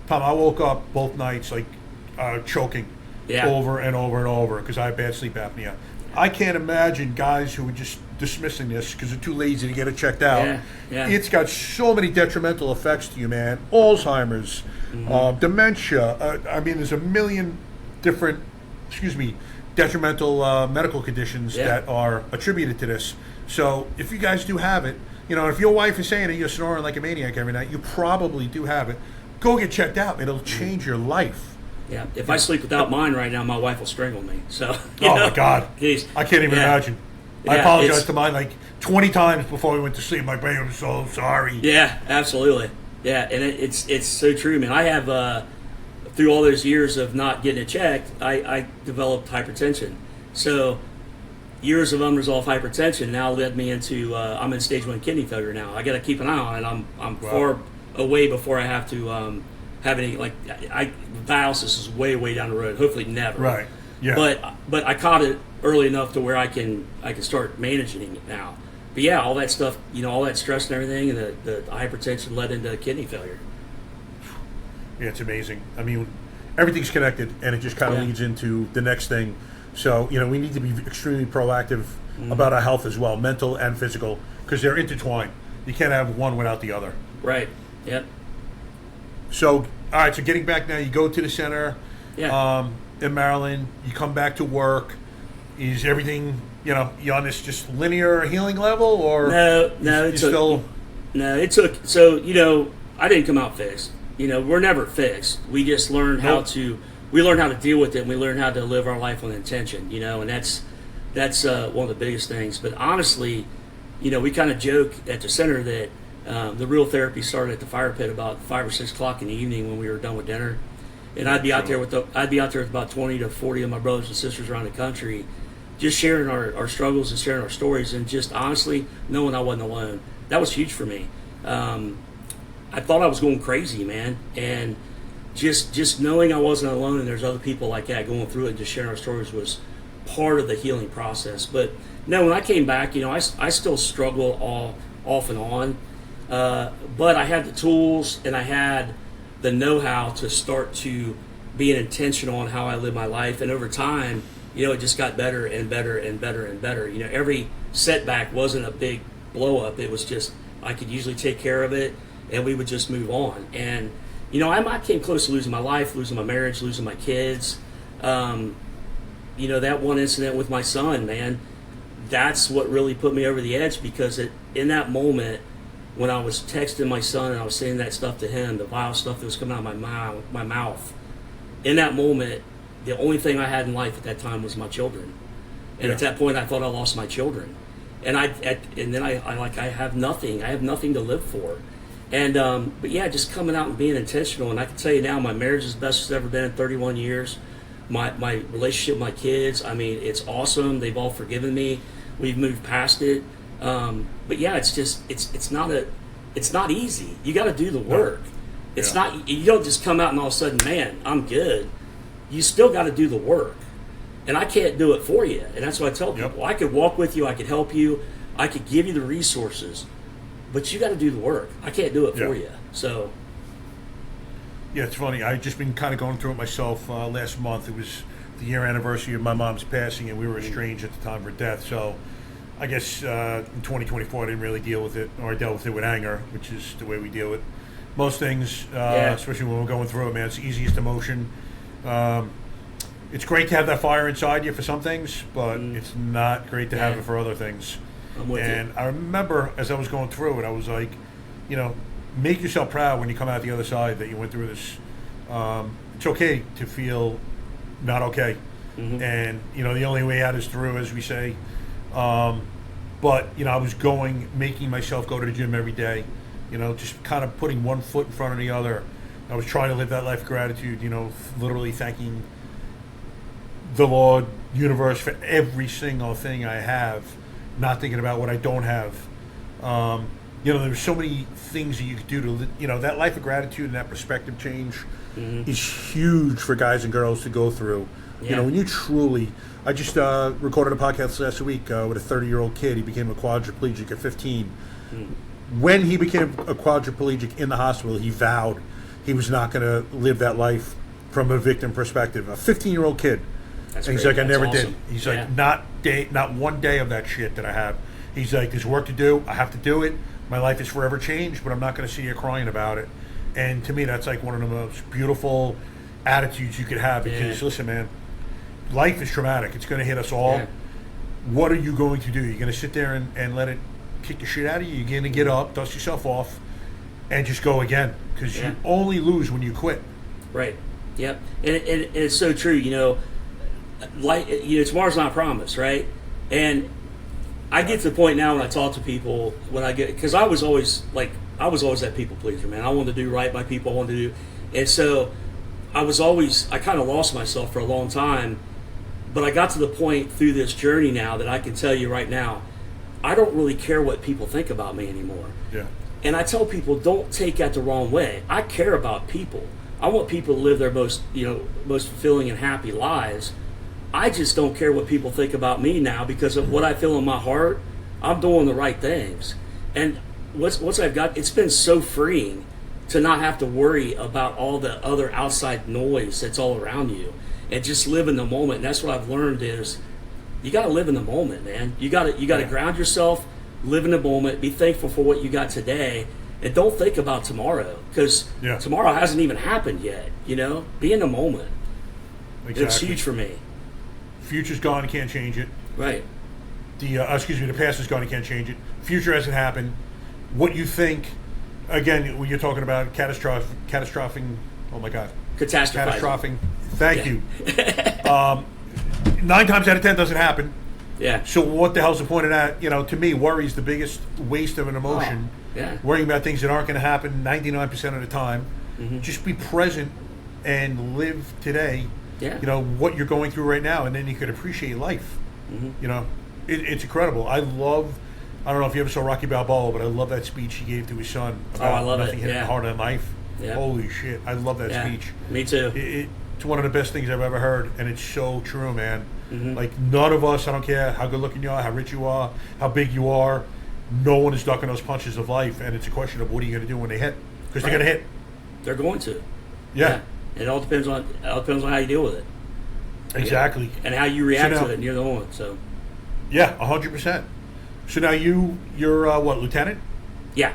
Tom, I woke up both nights like choking over and over and over because I have bad sleep apnea. I can't imagine guys who are just dismissing this because they're too lazy to get it checked out. Yeah. It's got so many detrimental effects to you, man. Alzheimer's, dementia. I mean, there's a million different, detrimental medical conditions that are attributed to this. So if you guys do have it, if your wife is saying that you're snoring like a maniac every night, you probably do have it. Go get checked out. It'll change your life. Yeah. If I sleep without mine right now, my wife will strangle me. So. My God. Geez. I can't even imagine. I apologized to mine like 20 times before we went to sleep. My brain was so sorry. Yeah, absolutely. Yeah, and it's so true, man. I have through all those years of not getting it checked, I developed hypertension. So years of unresolved hypertension now led me into I'm in stage 1 kidney failure now. I got to keep an eye on it. I'm far away before I have to have any dialysis is way down the road. Hopefully never. Right. Yeah. But I caught it early enough to where I can start managing it now. But yeah, all that stuff, all that stress and everything, and the hypertension led into kidney failure. Yeah, it's amazing. I mean, everything's connected, and it just kind of leads into the next thing. So, we need to be extremely proactive about our health as well, mental and physical, because they're intertwined. You can't have one without the other. Right. Yep. So, all right, so getting back now, you go to the center in Maryland, you come back to work. Is everything, you on this just linear healing level, or no, it took. So, I didn't come out fixed. We're never fixed. We just learn how to deal with it, and we learn how to live our life with intention, and that's one of the biggest things. But honestly, we kind of joke at the center that the real therapy started at the fire pit about 5 or 6 o'clock in the evening when we were done with dinner. And I'd be out there with about 20 to 40 of my brothers and sisters around the country, just sharing our struggles and sharing our stories, and just honestly knowing I wasn't alone. That was huge for me. I thought I was going crazy, man, and just knowing I wasn't alone and there's other people like that going through it and just sharing our stories was part of the healing process. But no, when I came back, I still struggle all off and on, but I had the tools and I had the know-how to start to being intentional on how I live my life, and over time, it just got better and better and better and better. Every setback wasn't a big blow up. It was just I could usually take care of it, and we would just move on. And I came close to losing my life, losing my marriage, losing my kids. That one incident with my son, man, that's what really put me over the edge, because in that moment when I was texting my son and I was saying that stuff to him, the vile stuff that was coming out of my mouth, in that moment, the only thing I had in life at that time was my children. And at that point, I thought I lost my children. And then I have nothing. I have nothing to live for. And but yeah, just coming out and being intentional. And I can tell you now, my marriage is the best it's ever been in 31 years. My relationship with my kids, I mean, it's awesome. They've all forgiven me. We've moved past it. But yeah, it's not easy. You got to do the work. It's not. You don't just come out and all of a sudden, man, I'm good. You still got to do the work. And I can't do it for you. And that's what I tell people. I could walk with you. I could help you. I could give you the resources. But you got to do the work. I can't do it for you. So. Yeah, it's funny. I've just been kind of going through it myself last month. It was the year anniversary of my mom's passing, and we were estranged at the time of her death. So I guess in 2024 I didn't really deal with it, or I dealt with it with anger, which is the way we deal with most things, especially when we're going through it, man. It's the easiest emotion. It's great to have that fire inside you for some things, but it's not great to have it for other things. I'm with you. I remember as I was going through it, I was like, make yourself proud when you come out the other side that you went through this. It's okay to feel not okay. And, the only way out is through, as we say. But, I was making myself go to the gym every day, just kind of putting one foot in front of the other. I was trying to live that life of gratitude, literally thanking the Lord, universe, for every single thing I have, not thinking about what I don't have. There's so many things that you could do to, that life of gratitude and that perspective change is huge for guys and girls to go through. When you truly, I just recorded a podcast last week with a 30-year-old kid. He became a quadriplegic at 15. When he became a quadriplegic in the hospital, he vowed he was not going to live that life from a victim perspective. A 15-year-old kid. That's and he's great. like, I never awesome. did. He's like, not one day of that shit that I have. He's like, there's work to do. I have to do it. My life is forever changed, but I'm not going to see you crying about it. And to me, that's like one of the most beautiful attitudes you could have, because listen, man, life is traumatic. It's going to hit us all. Yeah. What are you going to do? You're going to sit there and let it kick the shit out of you? You're going to get up, dust yourself off, and just go again, because you only lose when you quit. Right. Yep. And it's so true. Tomorrow's not promised, right? And I get to the point now when I talk to people, because I was always that people pleaser, man. I wanted to do right by people. I wanted to do, and so I kind of lost myself for a long time. But I got to the point through this journey now that I can tell you right now, I don't really care what people think about me anymore. Yeah. And I tell people, don't take that the wrong way. I care about people. I want people to live their most fulfilling and happy lives. I just don't care what people think about me now, because of what I feel in my heart. I'm doing the right things. And once I've got, it's been so freeing to not have to worry about all the other outside noise that's all around you, and just live in the moment. And that's what I've learned is you got to live in the moment, man. You got to ground yourself, live in the moment, be thankful for what you got today, and don't think about tomorrow, because tomorrow hasn't even happened yet. Be in the moment. Exactly. It's huge for me. Future's gone, you can't change it. Right. The past is gone, you can't change it. Future hasn't happened. What you think, again, when you're talking about catastrophing, oh my God. Catastrophing. Thank you. 9 times out of 10 doesn't happen. Yeah. So what the hell's the point of that? To me, worry is the biggest waste of an emotion. Yeah. Worrying about things that aren't going to happen 99% of the time. Just be present and live today. Yeah. You know what you're going through right now, and then you could appreciate life. You know, it's incredible. I don't know if you ever saw Rocky Balboa, but I love that speech he gave to his son about I love nothing it. hitting Yeah. harder than life. Yeah. Holy shit, I love that Yeah. speech. Me too. It's one of the best things I've ever heard, and it's so true, man. Like, none of us, I don't care how good looking you are, how rich you are, how big you are, no one is ducking those punches of life, and it's a question of what are you going to do when they hit? Because they're going to hit. They're going to. Yeah. It all depends on how you deal with it. Exactly. And how you react So now- to it, and you're the one. So. Yeah, 100%. So now you're what, lieutenant? Yeah.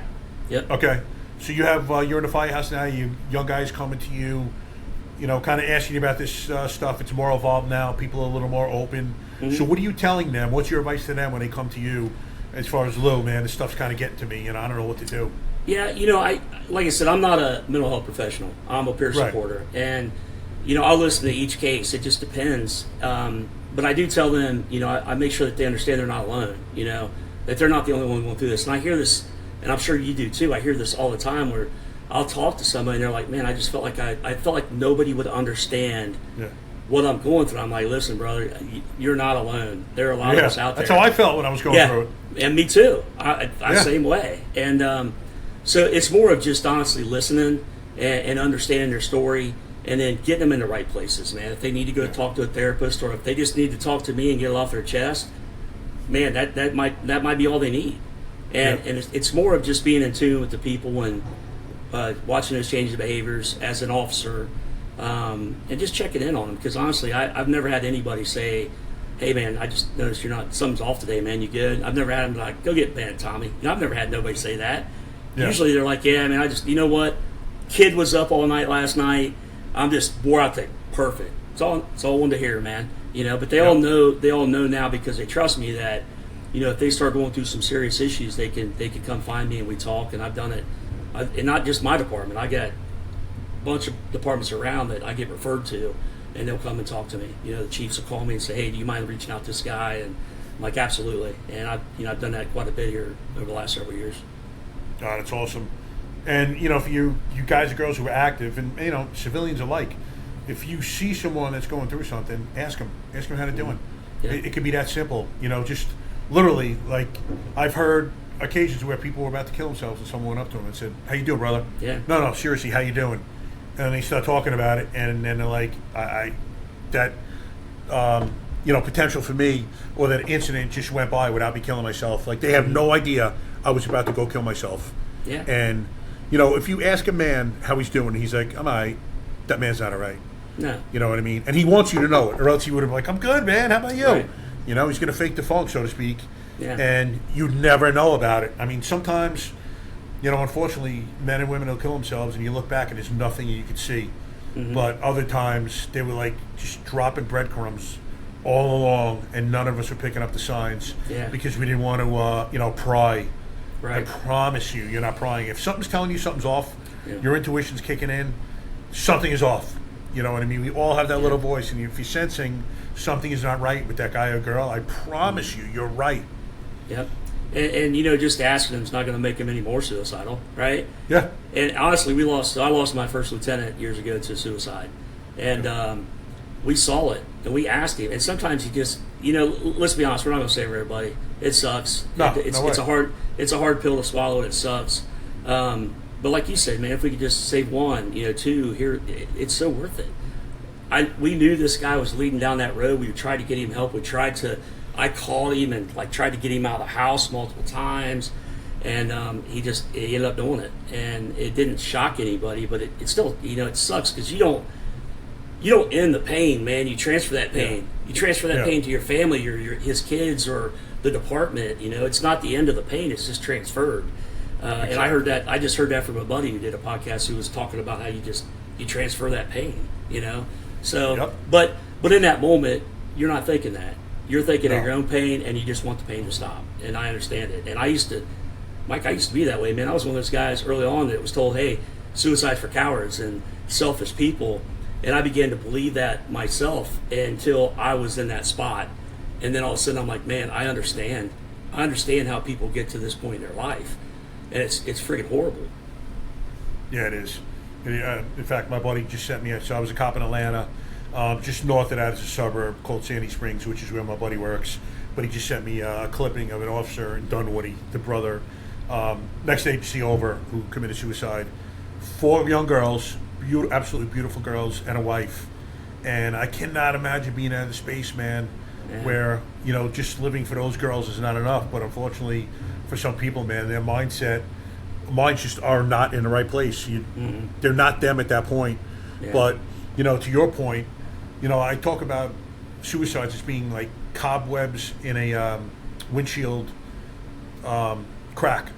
Yep. Okay. So you have you're in the firehouse now. You young guys coming to you, you know, kind of asking you about this stuff. It's more evolved now. People are a little more open. So what are you telling them? What's your advice to them when they come to you? As far as Lou, man, this stuff's kind of getting to me. You know, I don't know what to do. Yeah, you know, like I said, I'm not a mental health professional. I'm a peer Right. supporter, and you know, I'll listen to each case. It just depends. But I do tell them, you know, I make sure that they understand they're not alone. You know, that they're not the only one going through this. And I hear this, and I'm sure you do too. I hear this all the time where I'll talk to somebody and they're like, "Man, I just felt like I felt like nobody would understand what I'm going through." I'm like, "Listen, brother, you're not alone. There are a lot of us out there." That's how I felt when I was going through it. And me too. I same way. And so it's more of just honestly listening and understanding their story, and then getting them in the right places, man. If they need to go talk to a therapist, or if they just need to talk to me and get it off their chest, man, that might be all they need. And it's more of just being in tune with the people and watching those changes of behaviors as an officer, and just checking in on them. Because honestly, I've never had anybody say, "Hey man, I just noticed something's off today, man. You good?" I've never had them like, "Go get bent, Tommy." You know, I've never had nobody say that. Yeah. Usually they're like, "Yeah, man, I just, you know what? Kid was up all night last night. I'm just wore out today. Perfect." It's all I wanted to hear, man. You know, but they all know now, because they trust me, that, you know, if they start going through some serious issues, they can come find me and we talk. And I've done it, and not just my department. I got a bunch of departments around that I get referred to, and they'll come and talk to me. You know, the chiefs will call me and say, "Hey, do you mind reaching out to this guy?" And I'm like, "Absolutely." And I've done that quite a bit here over the last several years. God, it's awesome. And, you know, if you guys and girls who are active, and, you know, civilians alike, if you see someone that's going through something, ask them how they're doing. Yeah. It could be that simple. You know, just literally, like, I've heard occasions where people were about to kill themselves and someone went up to them and said, "How you doing, brother?" Yeah. No, seriously, how you doing? And they start talking about it, and then they're like, you know, potential for me, or that incident just went by without me killing myself. Like, they have no idea I was about to go kill myself. Yeah. And, you know, if you ask a man how he's doing, he's like, "I'm all right," that man's not all right. No. You know what I mean? And he wants you to know it, or else he would have been like, "I'm good, man. How about you?" Right. You know, he's going to fake the funk, so to speak. Yeah. And you never know about it. I mean, sometimes, you know, unfortunately, men and women will kill themselves, and you look back and there's nothing you could see. But other times, they were like just dropping breadcrumbs all along, and none of us were picking up the signs because we didn't want to, you know, pry. Right. I promise you, you're not prying. If something's telling you something's off, your intuition's kicking in, something is off. You know what I mean? We all have that little voice, and if you're sensing something is not right with that guy or girl, I promise you, you're right. Yep. And you know, just asking them is not going to make them any more suicidal, right? Yeah. And honestly, I lost my first lieutenant years ago to suicide, and we saw it, and we asked him. And sometimes he just, you know, let's be honest, we're not going to save everybody. It sucks. No, it's no way. it's a hard pill to swallow. It sucks. But like you said, man, if we could just save one, you know, two here, it's so worth it. We knew this guy was leading down that road. We tried to get him help. I called him and like tried to get him out of the house multiple times, and he ended up doing it. And it didn't shock anybody, but it still, you know, it sucks because you don't end the pain, man. You transfer that pain. You transfer that pain to your family, or his kids, or the department. You know, it's not the end of the pain; it's just transferred. And I just heard that from a buddy who did a podcast who was talking about how you transfer that pain. You know, so but in that moment, you're not thinking that. You're thinking of your own pain, and you just want the pain to stop. And I understand it. And I used to be that way, man. I was one of those guys early on that was told, "Hey, suicide for cowards and selfish people." And I began to believe that myself until I was in that spot. And then all of a sudden I'm like, man, I understand. I understand how people get to this point in their life. And it's freaking horrible. Yeah, it is. In fact, my buddy just sent me. So I was a cop in Atlanta, just north of that is a suburb called Sandy Springs, which is where my buddy works. But he just sent me a clipping of an officer in Dunwoody, the brother, next agency over, who committed suicide. 4 young girls, absolutely beautiful girls, and a wife. And I cannot imagine being out of the space, man, where, just living for those girls is not enough. But unfortunately, for some people, man, their minds just are not in the right place. They're not them at that point. Yeah. But, to your point, I talk about suicides as being like cobwebs in a windshield crack.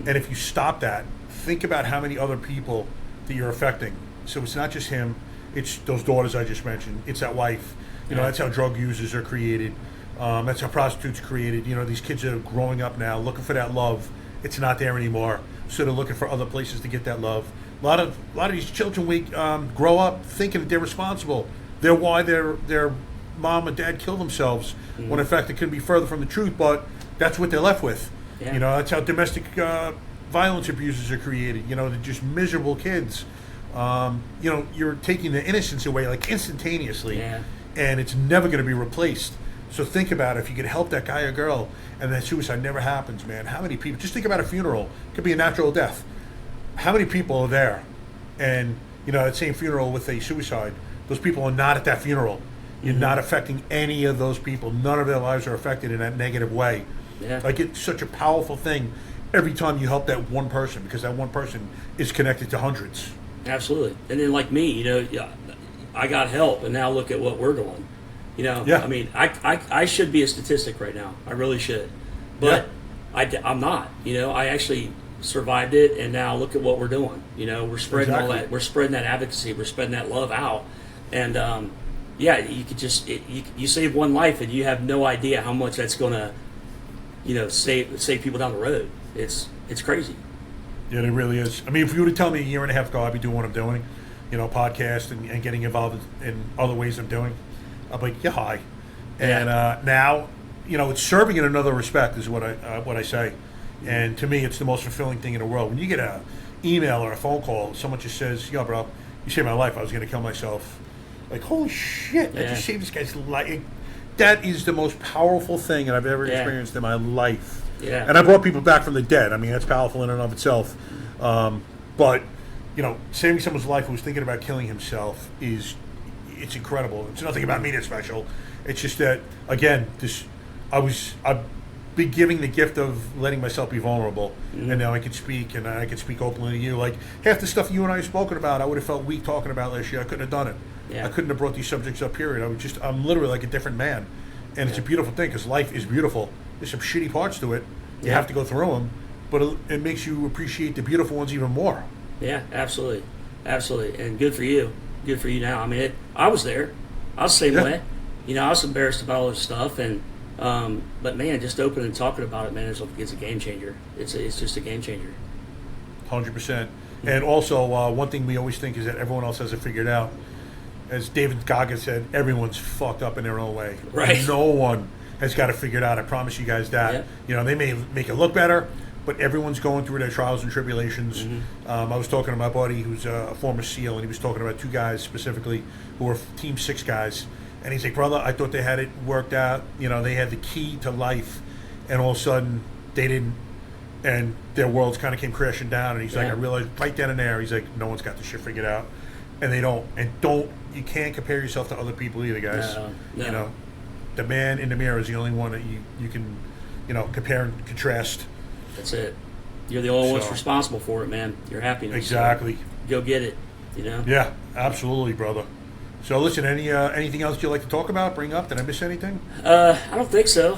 And if you stop that, think about how many other people that you're affecting. So it's not just him, it's those daughters I just mentioned, it's that wife. That's how drug users are created. That's how prostitutes are created. These kids are growing up now looking for that love. It's not there anymore. So they're looking for other places to get that love. A lot of these children grow up thinking that they're responsible. They're why their mom and dad kill themselves, when in fact it couldn't be further from the truth, but that's what they're left with. Yeah. That's how domestic violence abusers are created. They're just miserable kids. You're taking the innocence away like instantaneously, and it's never going to be replaced. So think about it. If you could help that guy or girl and that suicide never happens, man, how many people, just think about a funeral, it could be a natural death. How many people are there? And, that same funeral with a suicide, those people are not at that funeral. You're not affecting any of those people. None of their lives are affected in that negative way. Yeah. Like, it's such a powerful thing every time you help that one person, because that one person is connected to hundreds. Absolutely. And then like me, I got help, and now look at what we're doing. I mean, I should be a statistic right now. I really should. But I'm not. I actually survived it, and now look at what we're doing. We're spreading all that. We're spreading that advocacy. We're spreading that love out. And, you could just, you save one life, and you have no idea how much that's going to, save people down the road. It's crazy. Yeah, it really is. I mean, if you were to tell me a year and a half ago I'd be doing what I'm doing, podcast and getting involved in other ways I'm doing, I'd be like, yeah, hi. And now, it's serving in another respect is what I say. And to me, it's the most fulfilling thing in the world. When you get an email or a phone call, someone just says, yo, bro, you saved my life. I was going to kill myself. Like, holy shit, I just saved this guy's life. That is the most powerful thing that I've ever experienced in my life. Yeah. And I brought people back from the dead. I mean, that's powerful in and of itself. But, saving someone's life who was thinking about killing himself it's incredible. It's nothing about me that's special. It's just that, again, I've been giving the gift of letting myself be vulnerable. And now I can speak, and I can speak openly to you. Like, half the stuff you and I have spoken about, I would have felt weak talking about last year. I couldn't have done it. Yeah. I couldn't have brought these subjects up, period. I'm literally like a different man. And it's a beautiful thing, because life is beautiful. There's some shitty parts to it. You have to go through them, but it makes you appreciate the beautiful ones even more. Yeah, absolutely. And good for you. Good for you now. I mean, I was there. I was the same way. I was embarrassed about all this stuff, and but man, just opening and talking about it, man, it's a game changer. It's just a game changer. 100%. And also, one thing we always think is that everyone else has it figured out. As David Goggins said, everyone's fucked up in their own way. Right. No one has got it figured out. I promise you guys that. They may make it look better, but everyone's going through their trials and tribulations. I was talking to my buddy who's a former SEAL, and he was talking about 2 guys specifically who were Team 6 guys. And he's like, brother, I thought they had it worked out. They had the key to life, and all of a sudden they didn't. And their worlds kind of came crashing down. And he's like, I realized right then and there, he's like, no one's got this shit figured out. And they don't. And you can't compare yourself to other people either, guys. No. The man in the mirror is the only one that you can, compare and contrast. That's it. You're the only one's responsible for it, man. Your happiness. Exactly. So go get it. Yeah, absolutely, brother. So listen, anything else you'd like to talk about, bring up? Did I miss anything? I don't think so,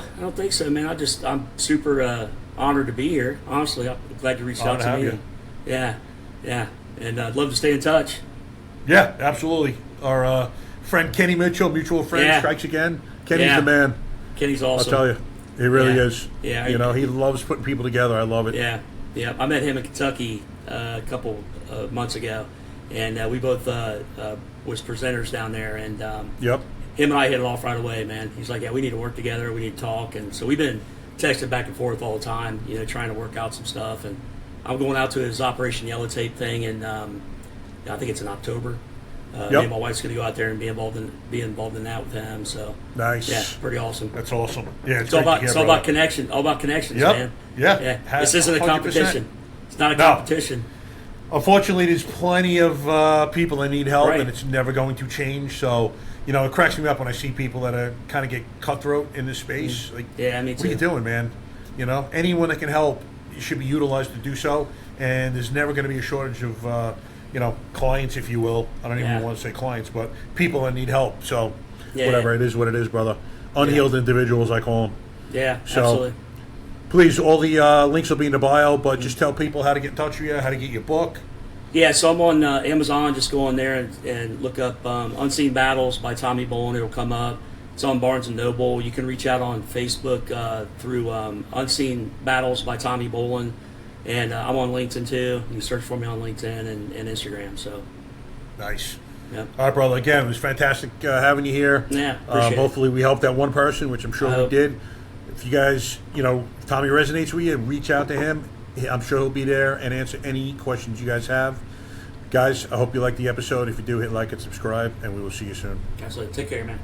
man. I'm super honored to be here. Honestly, I'm glad you reached out to me. You. Yeah. And I'd love to stay in touch. Yeah, absolutely. Our friend Kenny Mitchell, mutual friend, strikes again. Kenny's the man. Kenny's awesome. I'll tell you, he really is. Yeah, he loves putting people together. I love it. Yeah. I met him in Kentucky a couple months ago, and we both was presenters down there. And him and I hit it off right away, man. He's like, yeah, we need to work together. We need to talk. And so we've been texting back and forth all the time, trying to work out some stuff. And I'm going out to his Operation Yellow Tape thing in I think it's in October. Yep. Me and my wife's going to go out there and be involved in that with him. So Nice. yeah, pretty awesome. That's awesome. Yeah, It's all great to about hear, it's all brother. about connection. All about connections, Yep. man. Yeah. This isn't a 100%. competition. It's not a No. competition. Unfortunately, there's plenty of people that need help, Right. and it's never going to change. So, it cracks me up when I see people that are kind of get cutthroat in this space. Like, Yeah, me what are you too. doing, man? Anyone that can help should be utilized to do so. And there's never going to be a shortage of, clients, if you will. I don't even Yeah. want to say clients, but people that need help. So, Yeah. whatever it is, what it is, brother. Unhealed individuals, I call them. Yeah, So- absolutely. Please, all the links will be in the bio, but just tell people how to get in touch with you, how to get your book. Yeah, so I'm on Amazon. Just go on there and look up Unseen Battles by Tommy Bolin. It'll come up. It's on Barnes & Noble. You can reach out on Facebook through Unseen Battles by Tommy Bolin. And I'm on LinkedIn too. You can search for me on LinkedIn and Instagram. So, Nice. yep. All right, brother. Again, it was fantastic having you here. Yeah, appreciate it. Hopefully we helped that one person, which I'm sure I we hope. did. If you guys, if Tommy resonates with you, reach out to him. I'm sure he'll be there and answer any questions you guys have. Guys, I hope you liked the episode. If you do, hit like and subscribe, and we will see you soon. Absolutely. Take care, man.